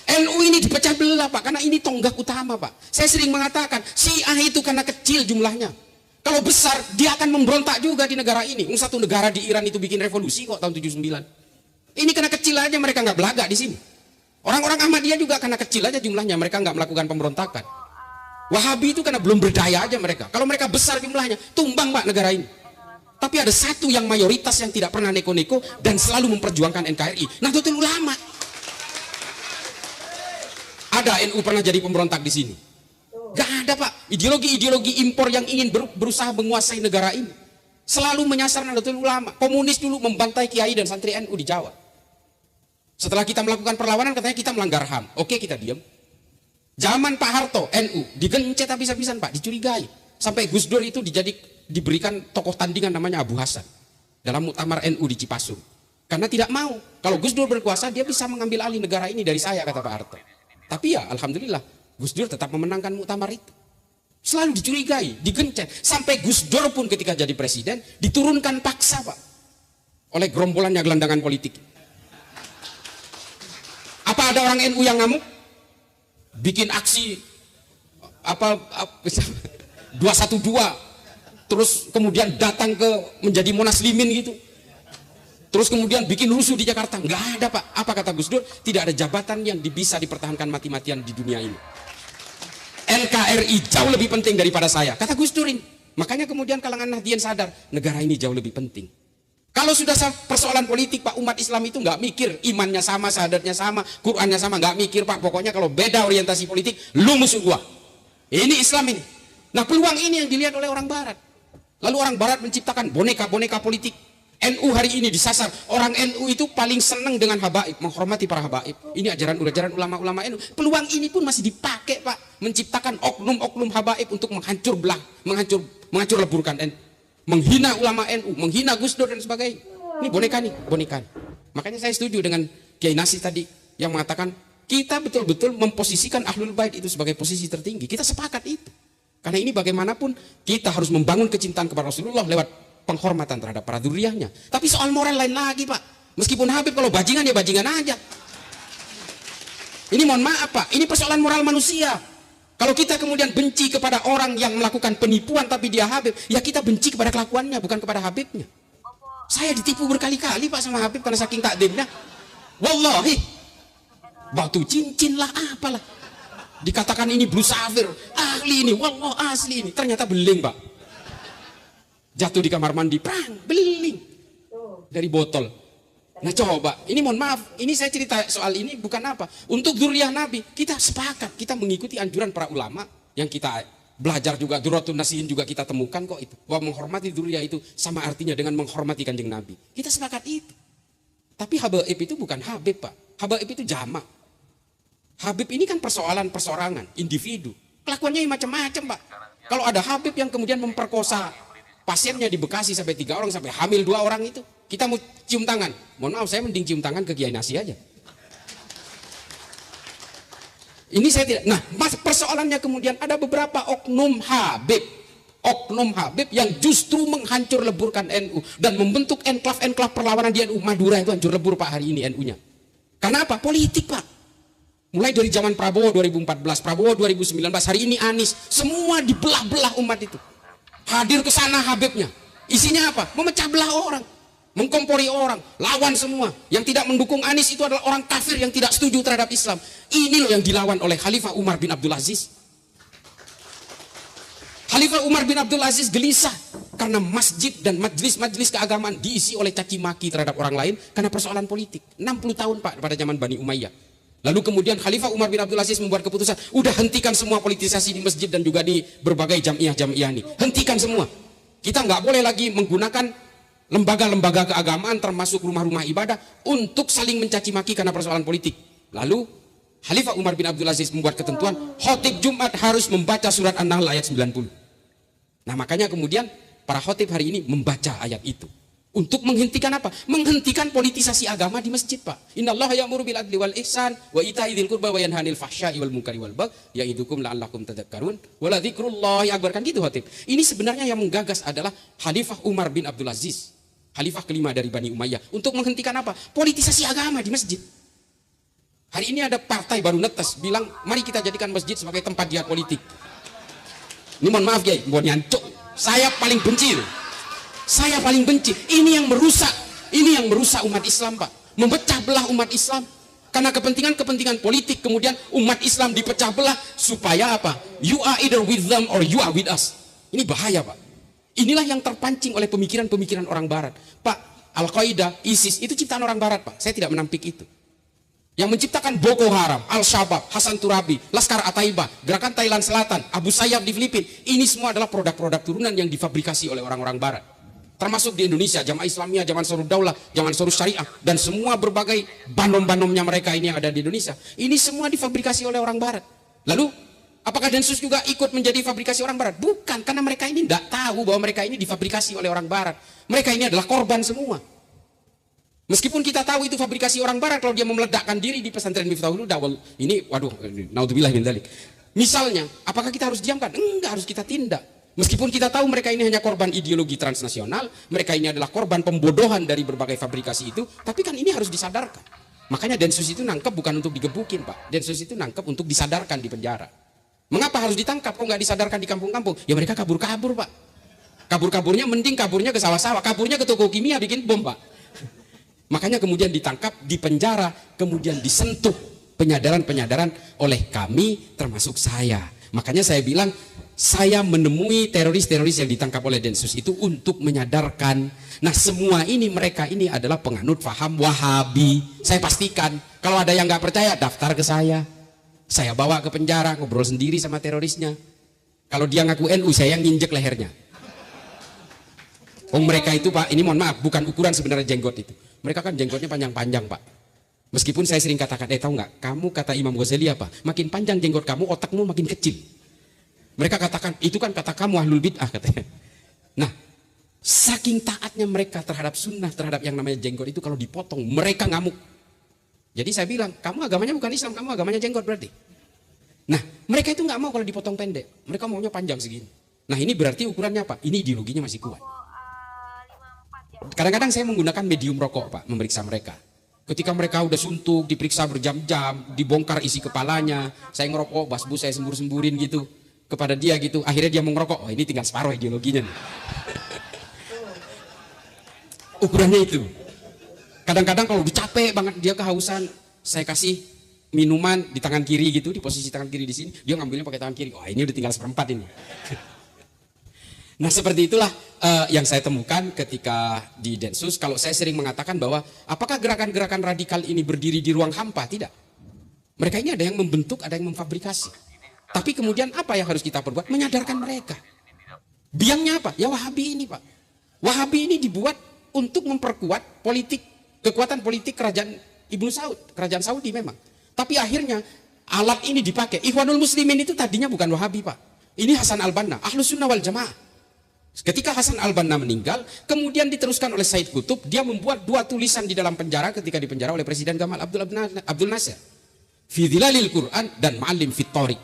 NU ini dipecah belah Pak, karena ini tonggak utama Pak. Saya sering mengatakan, Syiah itu karena kecil jumlahnya. Kalau besar, dia akan memberontak juga di negara ini. Satu negara di Iran itu bikin revolusi kok tahun 79. Ini karena kecil aja mereka nggak belagak di sini. Orang-orang Ahmadiyah juga karena kecil aja jumlahnya, mereka nggak melakukan pemberontakan. Wahabi itu karena belum berdaya aja mereka. Kalau mereka besar jumlahnya, tumbang Pak negara ini. Tapi ada satu yang mayoritas yang tidak pernah neko-neko dan selalu memperjuangkan NKRI. Nahdlatul Ulama. Ada NU pernah jadi pemberontak di sini? Gak ada Pak. Ideologi-ideologi impor yang ingin berusaha menguasai negara ini selalu menyasar Nahdlatul Ulama. Komunis dulu membantai kiai dan santri NU di Jawa. Setelah kita melakukan perlawanan katanya kita melanggar HAM. Oke, kita diam. Zaman Pak Harto, NU digencet habis-habisan Pak, dicurigai. Sampai Gus Dur itu diberikan tokoh tandingan namanya Abu Hasan dalam muktamar NU di Cipasung. Karena tidak mau. Kalau Gus Dur berkuasa, dia bisa mengambil alih negara ini dari saya, kata Pak Harto. Tapi ya alhamdulillah Gus Dur tetap memenangkan muktamar itu. Selalu dicurigai, digencet. Sampai Gus Dur pun ketika jadi presiden diturunkan paksa Pak oleh gerombolannya gelandangan politik. Apa ada orang NU yang ngamuk? Bikin aksi 212, terus kemudian datang ke menjadi Monas Limin gitu. Terus kemudian bikin rusuh di Jakarta. Nggak ada Pak. Apa kata Gus Dur? Tidak ada jabatan yang bisa dipertahankan mati-matian di dunia ini. NKRI jauh lebih penting daripada saya, kata Gus Dur ini. Makanya kemudian kalangan Nahdien sadar, negara ini jauh lebih penting. Kalau sudah persoalan politik Pak, umat Islam itu nggak mikir imannya sama, syahadatnya sama, Qurannya sama, nggak mikir Pak. Pokoknya kalau beda orientasi politik, lu musuh gua. Ini Islam ini. Nah peluang ini yang dilihat oleh orang Barat. Lalu orang Barat menciptakan boneka-boneka politik. NU hari ini disasar. Orang NU itu paling senang dengan habaib, menghormati para habaib. Ini ajaran ulama-ulama NU. Peluang ini pun masih dipakai Pak, menciptakan oknum-oknum habaib untuk menghancur leburkan NU. Menghina ulama NU, menghina Gus Dur dan sebagainya. Ini boneka nih, boneka. Makanya saya setuju dengan Kiai Nasir tadi yang mengatakan kita betul-betul memposisikan Ahlul Bait itu sebagai posisi tertinggi. Kita sepakat itu. Karena ini bagaimanapun kita harus membangun kecintaan kepada Rasulullah lewat penghormatan terhadap para dzurriyyahnya. Tapi soal moral lain lagi Pak. Meskipun Habib kalau bajingan ya bajingan aja. Ini mohon maaf Pak, ini persoalan moral manusia. Kalau kita kemudian benci kepada orang yang melakukan penipuan tapi dia Habib, ya kita benci kepada kelakuannya, bukan kepada Habibnya. Saya ditipu berkali-kali Pak sama Habib karena saking takdimnya. Wallahi, batu cincin lah apalah. Dikatakan ini blue sapphire, ahli ini, wallah asli ini. Ternyata beling Pak. Jatuh di kamar mandi, prang, beling. Dari botol. Nah coba, ini mohon maaf, ini saya cerita soal ini bukan apa. Untuk dzurriyyah Nabi, kita sepakat, kita mengikuti anjuran para ulama yang kita belajar juga, Durratun Nasihin juga kita temukan kok itu. Bahwa menghormati dzurriyyah itu sama artinya dengan menghormati kanjeng Nabi. Kita sepakat itu. Tapi habaib itu bukan habib Pak, habaib itu jamak. Habib ini kan persoalan persorangan, individu. Kelakuannya macam-macam Pak. Kalau ada habib yang kemudian memperkosa pasiennya di Bekasi sampai 3 orang, sampai hamil 2 orang itu, kita mau cium tangan. Mohon maaf, saya mending cium tangan ke Kiai Nasir aja. Ini saya tidak. Nah, persoalannya kemudian ada beberapa oknum Habib yang justru menghancur leburkan NU dan membentuk enklav perlawanan di NU. Madura itu hancur lebur Pak hari ini NU-nya. Karena apa? Politik Pak. Mulai dari zaman Prabowo 2014, Prabowo 2019, hari ini Anies, semua dibelah-belah umat itu. Hadir ke sana Habibnya. Isinya apa? Memecah belah orang. mengkompori orang, lawan semua. Yang tidak mendukung Anies itu adalah orang kafir yang tidak setuju terhadap Islam. Ini loh yang dilawan oleh Khalifah Umar bin Abdul Aziz. Khalifah Umar bin Abdul Aziz gelisah karena masjid dan majelis-majelis keagamaan diisi oleh caci maki terhadap orang lain karena persoalan politik. 60 tahun Pak pada zaman Bani Umayyah. Lalu kemudian Khalifah Umar bin Abdul Aziz membuat keputusan, udah hentikan semua politisasi di masjid dan juga di berbagai jamiah-jamiah ini. Hentikan semua. Kita nggak boleh lagi menggunakan lembaga-lembaga keagamaan termasuk rumah-rumah ibadah untuk saling mencaci maki karena persoalan politik. Lalu Khalifah Umar bin Abdul Aziz membuat ketentuan khotib Jumat harus membaca surat An-Nahl ayat 90. Nah makanya kemudian para khotib hari ini membaca ayat itu untuk menghentikan apa? Menghentikan politisasi agama di masjid, Pak. Innallaha ya'muru bil adli wal ihsan wa ita'i dzil qurba wa yanha 'anil fahsya'i wal munkari wal baghi ya'idukum la'allakum tadhakkarun wa la dzikrullahi akbar. Kan gitu khotib. Ini sebenarnya yang menggagas adalah Khalifah Umar bin Abdul Aziz. Khalifah kelima dari Bani Umayyah untuk menghentikan apa? Politisasi agama di masjid. Hari ini ada partai baru netes bilang mari kita jadikan masjid sebagai tempat jihad politik. Ini mohon maaf Kiai, mohon nyancuk. Saya paling benci. Saya paling benci. Ini yang merusak umat Islam, Pak. Memecah belah umat Islam karena kepentingan-kepentingan politik. Kemudian umat Islam dipecah belah supaya apa? You are either with them or you are with us. Ini bahaya, Pak. Inilah yang terpancing oleh pemikiran-pemikiran orang barat. Pak, Al-Qaeda, ISIS, itu ciptaan orang barat, Pak. Saya tidak menampik itu. Yang menciptakan Boko Haram, Al-Shabaab, Hasan Turabi, Laskar At-Taiba, Gerakan Thailand Selatan, Abu Sayyaf di Filipina. Ini semua adalah produk-produk turunan yang difabrikasi oleh orang-orang barat. Termasuk di Indonesia, Jamaah Islamiyah, Jamaah Ansarud Daulah, Jamaah Ansarus Syariah, dan semua berbagai banom-banomnya mereka ini yang ada di Indonesia. Ini semua difabrikasi oleh orang barat. Lalu, apakah Densus juga ikut menjadi fabrikasi orang barat? Bukan, karena mereka ini tidak tahu bahwa mereka ini difabrikasi oleh orang barat. Mereka ini adalah korban semua. Meskipun kita tahu itu fabrikasi orang barat, kalau dia memeledakkan diri di pesantren Miftahul Huda, ini, waduh, naudzubillah min dzalik. Misalnya, apakah kita harus diamkan? Enggak, harus kita tindak. Meskipun kita tahu mereka ini hanya korban ideologi transnasional, mereka ini adalah korban pembodohan dari berbagai fabrikasi itu, tapi kan ini harus disadarkan. Makanya Densus itu nangkep bukan untuk digebukin, Pak. Densus itu nangkep untuk disadarkan di penjara. Mengapa harus ditangkap? Kok nggak disadarkan di kampung-kampung? Ya mereka kabur-kabur, Pak. Kabur-kaburnya mending kaburnya ke sawah-sawah, kaburnya ke toko kimia bikin bom, Pak. Makanya kemudian ditangkap, di penjara, kemudian disentuh penyadaran-penyadaran oleh kami termasuk saya. Makanya saya bilang, saya menemui teroris-teroris yang ditangkap oleh Densus itu untuk menyadarkan. Nah semua ini, mereka ini adalah penganut faham Wahabi. Saya pastikan, kalau ada yang nggak percaya, daftar ke saya. Saya bawa ke penjara, ngobrol sendiri sama terorisnya. Kalau dia ngaku NU, saya yang nginjek lehernya. Oh mereka itu Pak, ini mohon maaf, bukan ukuran sebenarnya jenggot itu. Mereka kan jenggotnya panjang-panjang Pak. Meskipun saya sering katakan, tahu nggak? Kamu kata Imam Ghazali apa? Makin panjang jenggot kamu, otakmu makin kecil. Mereka katakan, itu kan kata kamu ahlul bid'ah katanya. Nah, saking taatnya mereka terhadap sunnah, terhadap yang namanya jenggot itu kalau dipotong, mereka ngamuk. Jadi saya bilang, kamu agamanya bukan Islam, kamu agamanya jenggot berarti. Nah, mereka itu nggak mau kalau dipotong pendek. Mereka maunya panjang segini. Nah, ini berarti ukurannya apa? Ini ideologinya masih kuat. Kadang-kadang saya menggunakan medium rokok Pak, memeriksa mereka. Ketika mereka udah suntuk, diperiksa berjam-jam, dibongkar isi kepalanya, saya ngerokok, basbu saya sembur-semburin gitu kepada dia gitu. Akhirnya dia mau ngerokok, oh ini tinggal separuh ideologinya nih. Ukurannya itu. Kadang-kadang kalau udah capek banget dia kehausan, saya kasih minuman di tangan kiri gitu, di posisi tangan kiri di sini, dia ngambilnya pakai tangan kiri. Oh ini udah tinggal seperempat ini. Nah seperti itulah yang saya temukan ketika di Densus. Kalau saya sering mengatakan bahwa apakah gerakan-gerakan radikal ini berdiri di ruang hampa? Tidak. Mereka ini ada yang membentuk, ada yang memfabrikasi. Tapi kemudian apa yang harus kita perbuat? Menyadarkan mereka. Biangnya apa? Ya Wahabi ini Pak. Wahabi ini dibuat untuk memperkuat politik, kekuatan politik kerajaan Ibnu Saud, kerajaan Saudi memang. Tapi akhirnya alat ini dipakai. Ikhwanul Muslimin itu tadinya bukan Wahabi Pak. Ini Hasan Al-Banna, Ahlus Sunnah wal Jamaah. Ketika Hasan Al-Banna meninggal, kemudian diteruskan oleh Said Qutb, dia membuat 2 tulisan di dalam penjara ketika dipenjara oleh Presiden Gamal Abdul Nasir. Fi Dhilalil Quran dan Ma'alim Fit Thariq.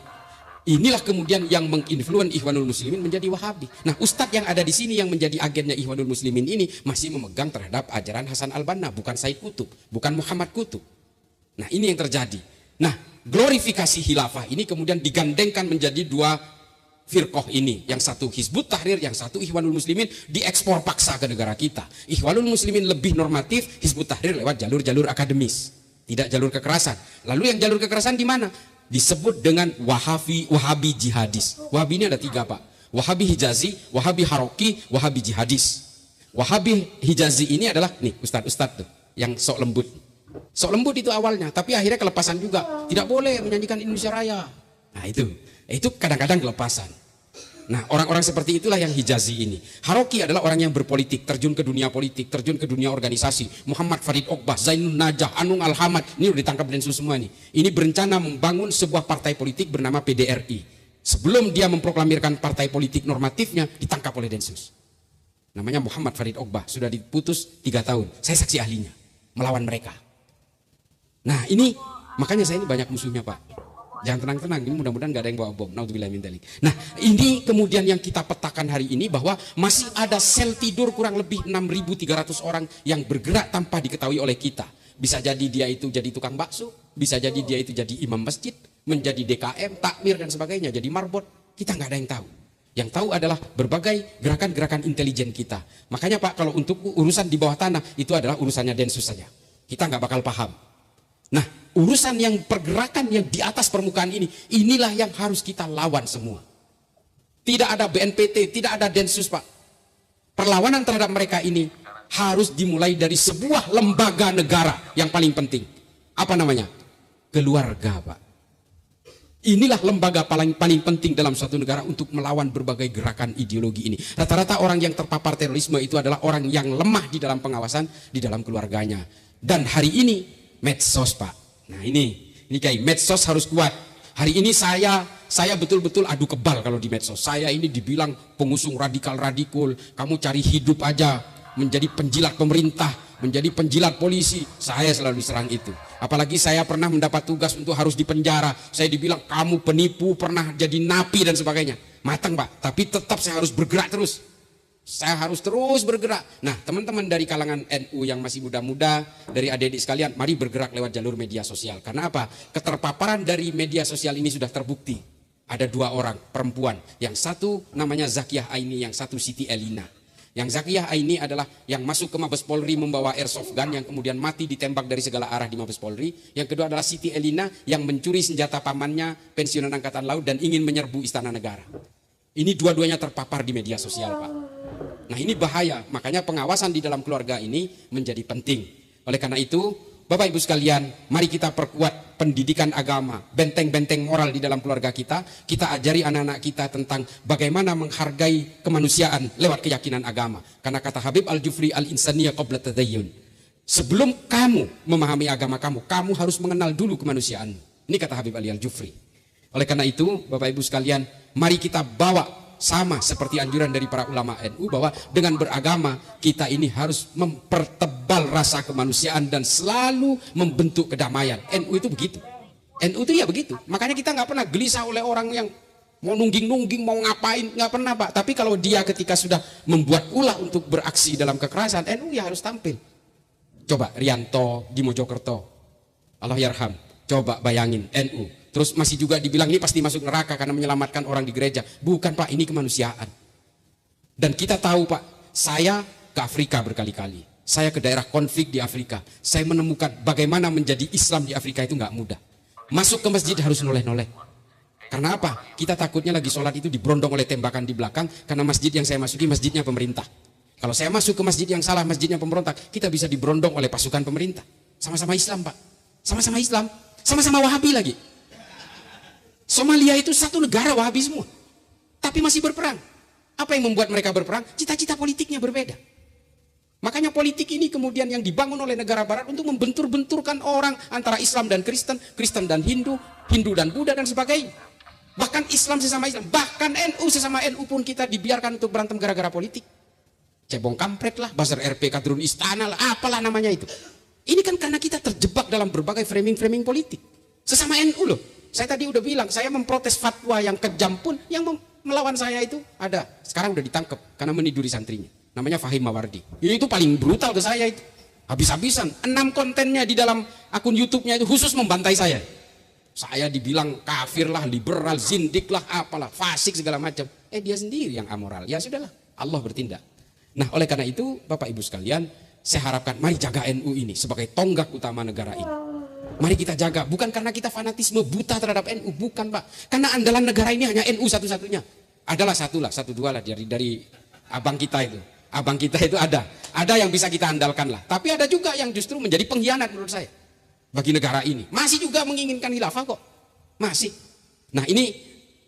Inilah kemudian yang menginfluen Ikhwanul Muslimin menjadi Wahabi. Nah, ustadz yang ada di sini yang menjadi agennya Ikhwanul Muslimin ini masih memegang terhadap ajaran Hasan Al-Banna, bukan Said Qutb, bukan Muhammad Qutb. Nah, ini yang terjadi. Nah, glorifikasi khilafah ini kemudian digandengkan menjadi 2 firqoh ini, yang satu Hizbut Tahrir, yang satu Ikhwanul Muslimin, diekspor paksa ke negara kita. Ikhwanul Muslimin lebih normatif, Hizbut Tahrir lewat jalur-jalur akademis, tidak jalur kekerasan. Lalu yang jalur kekerasan di mana? Disebut dengan Wahabi jihadis. Wahabi ini ada 3 Pak, Wahabi Hijazi, Wahabi Haroki, Wahabi jihadis. Wahabi Hijazi ini adalah nih ustadz-ustadz tuh yang sok lembut. Sok lembut itu awalnya, tapi akhirnya kelepasan juga. Tidak boleh menyanyikan Indonesia Raya. Nah itu kadang-kadang kelepasan. Nah orang-orang seperti itulah yang Hijazi ini. Haroki adalah orang yang berpolitik, terjun ke dunia politik, terjun ke dunia organisasi. Muhammad Farid Ogbah, Zainun Najah, Anung Al-Hamad, ini udah ditangkap Densus semua nih. Ini berencana membangun sebuah partai politik bernama PDRI. Sebelum dia memproklamirkan partai politik normatifnya, ditangkap oleh Densus. Namanya Muhammad Farid Ogbah, sudah diputus 3 tahun. Saya saksi ahlinya, melawan mereka. Nah ini, makanya saya ini banyak musuhnya Pak. Jangan tenang-tenang, ini mudah-mudahan gak ada yang bawa bom. Naudzubillah min dzalik. Nah ini kemudian yang kita petakan hari ini, bahwa masih ada sel tidur kurang lebih 6.300 orang yang bergerak tanpa diketahui oleh kita. Bisa jadi dia itu jadi tukang bakso, bisa jadi dia itu jadi imam masjid, menjadi DKM, takmir dan sebagainya, jadi marbot. Kita nggak ada yang tahu. Yang tahu adalah berbagai gerakan-gerakan intelijen kita. Makanya Pak, kalau untuk urusan di bawah tanah, itu adalah urusannya Densus saja. Kita nggak bakal paham. Nah, urusan yang pergerakan yang di atas permukaan ini, inilah yang harus kita lawan semua. Tidak ada BNPT, tidak ada Densus Pak. Perlawanan terhadap mereka ini harus dimulai dari sebuah lembaga negara yang paling penting. Apa namanya? Keluarga Pak. Inilah lembaga paling penting dalam suatu negara untuk melawan berbagai gerakan ideologi ini. Rata-rata orang yang terpapar terorisme itu adalah orang yang lemah di dalam pengawasan di dalam keluarganya. Dan hari ini medsos Pak. Nah ini kayak medsos harus kuat. Hari ini saya betul-betul adu kebal kalau di medsos. Saya ini dibilang pengusung radikal, kamu cari hidup aja, menjadi penjilat pemerintah, menjadi penjilat polisi. Saya selalu diserang itu. Apalagi saya pernah mendapat tugas untuk harus dipenjara. Saya dibilang kamu penipu, pernah jadi napi dan sebagainya. Matang Pak, tapi tetap saya harus bergerak terus. Saya harus terus bergerak. Nah teman-teman dari kalangan NU yang masih muda-muda, dari adik-adik sekalian, mari bergerak lewat jalur media sosial. Karena apa? Keterpaparan dari media sosial ini sudah terbukti. Ada 2 orang perempuan, yang satu namanya Zakiyah Aini, yang satu Siti Elina. Yang Zakiyah Aini adalah yang masuk ke Mabes Polri membawa airsoft gun, yang kemudian mati ditembak dari segala arah di Mabes Polri. Yang kedua adalah Siti Elina yang mencuri senjata pamannya, pensiunan Angkatan Laut, dan ingin menyerbu Istana Negara. Ini dua-duanya terpapar di media sosial Pak. Nah ini bahaya, makanya pengawasan di dalam keluarga ini menjadi penting. Oleh karena itu, Bapak Ibu sekalian, mari kita perkuat pendidikan agama, benteng-benteng moral di dalam keluarga kita. Kita ajari anak-anak kita tentang bagaimana menghargai kemanusiaan lewat keyakinan agama. Karena kata Habib Al-Jufri, al-insaniyah qabla tadayyun. Sebelum kamu memahami agama kamu, kamu harus mengenal dulu kemanusiaan. Ini kata Habib Ali Al-Jufri. Oleh karena itu, Bapak Ibu sekalian, mari kita bawa sama seperti anjuran dari para ulama NU, bahwa dengan beragama kita ini harus mempertebal rasa kemanusiaan dan selalu membentuk kedamaian. NU itu begitu. NU itu ya begitu. Makanya kita nggak pernah gelisah oleh orang yang mau nungging-nungging, mau ngapain, nggak pernah Pak. Tapi kalau dia ketika sudah membuat ulah untuk beraksi dalam kekerasan, NU ya harus tampil. Coba Rianto di Mojokerto, Allah yarham. Coba bayangin NU. Terus masih juga dibilang ini pasti masuk neraka karena menyelamatkan orang di gereja. Bukan Pak, ini kemanusiaan. Dan kita tahu Pak, saya ke Afrika berkali-kali. Saya ke daerah konflik di Afrika. Saya menemukan bagaimana menjadi Islam di Afrika itu nggak mudah. Masuk ke masjid harus noleh-noleh. Karena apa? Kita takutnya lagi sholat itu diberondong oleh tembakan di belakang. Karena masjid yang saya masuki masjidnya pemerintah. Kalau saya masuk ke masjid yang salah, masjidnya pemberontak, kita bisa diberondong oleh pasukan pemerintah. Sama-sama Islam Pak. Sama-sama Islam. Sama-sama Wahabi lagi. Somalia itu satu negara Wahabi semua, tapi masih berperang. Apa yang membuat mereka berperang? Cita-cita politiknya berbeda. Makanya politik ini kemudian yang dibangun oleh negara barat untuk membentur-benturkan orang antara Islam dan Kristen, Kristen dan Hindu, Hindu dan Buddha dan sebagainya. Bahkan Islam sesama Islam, bahkan NU sesama NU pun kita dibiarkan untuk berantem gara-gara politik. Cebong kampret lah, Bazar RP, Kadrun Istana lah, apalah namanya itu. Ini kan karena kita terjebak dalam berbagai framing-framing politik. Sesama NU loh. Saya tadi udah bilang, saya memprotes fatwa yang kejam pun, yang melawan saya itu ada. Sekarang udah ditangkap karena meniduri santrinya. Namanya Fahim Mawardi. Itu paling brutal ke saya itu. Habis-habisan. 6 kontennya di dalam akun YouTube-nya itu khusus membantai saya. Saya dibilang kafir lah, liberal, zindik lah, apalah, fasik segala macam. Dia sendiri yang amoral. Ya sudahlah, Allah bertindak. Nah, oleh karena itu Bapak Ibu sekalian, saya harapkan mari jaga NU ini sebagai tonggak utama negara ini. Mari kita jaga, bukan karena kita fanatisme buta terhadap NU, bukan Pak. Karena andalan negara ini hanya NU satu-satunya. Adalah satu dua lah dari abang kita itu. Abang kita itu ada yang bisa kita andalkan lah. Tapi ada juga yang justru menjadi pengkhianat menurut saya bagi negara ini. Masih juga menginginkan khilafah kok. Masih. Nah, ini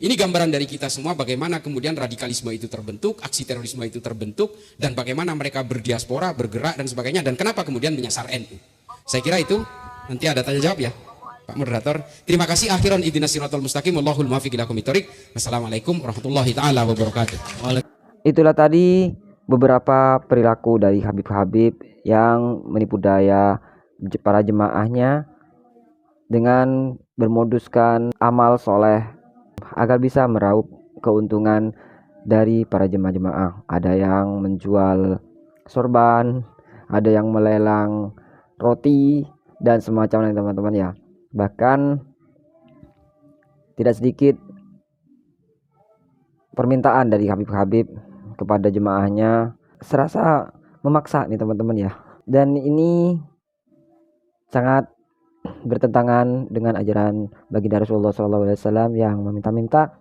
gambaran dari kita semua bagaimana kemudian radikalisme itu terbentuk, aksi terorisme itu terbentuk, dan bagaimana mereka berdiaspora, bergerak dan sebagainya, dan kenapa kemudian menyasar NU. Saya kira itu nanti ada tanya jawab ya, Pak Moderator. Terima kasih. Akhiran ihdinas siratal mustaqim, wallahul muwaffiq ila aqwamit thoriq. Wassalamualaikum warahmatullahi taala wabarakatuh. Itulah tadi beberapa perilaku dari Habib-Habib yang menipu daya para jemaahnya dengan bermoduskan amal soleh agar bisa meraup keuntungan dari para jemaah-jemaah. Ada yang menjual sorban, ada yang melelang roti dan semacamnya teman-teman ya. Bahkan tidak sedikit permintaan dari Habib-Habib kepada jemaahnya serasa memaksa nih teman-teman ya. Dan ini sangat bertentangan dengan ajaran baginda Rasulullah SAW yang meminta-minta.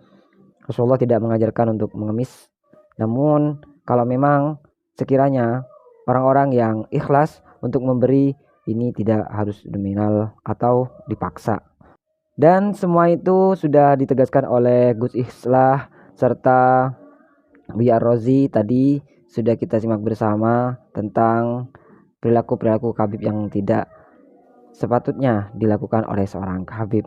Rasulullah tidak mengajarkan untuk mengemis. Namun kalau memang sekiranya orang-orang yang ikhlas untuk memberi, ini tidak harus nominal atau dipaksa. Dan semua itu sudah ditegaskan oleh Gus Islah serta Buya Rozi. Tadi sudah kita simak bersama tentang perilaku-perilaku Habib yang tidak sepatutnya dilakukan oleh seorang Habib.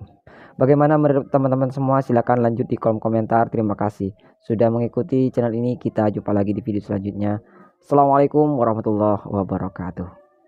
Bagaimana menurut teman-teman semua? Silahkan lanjut di kolom komentar. Terima kasih sudah mengikuti channel ini. Kita jumpa lagi di video selanjutnya. Assalamualaikum warahmatullahi wabarakatuh.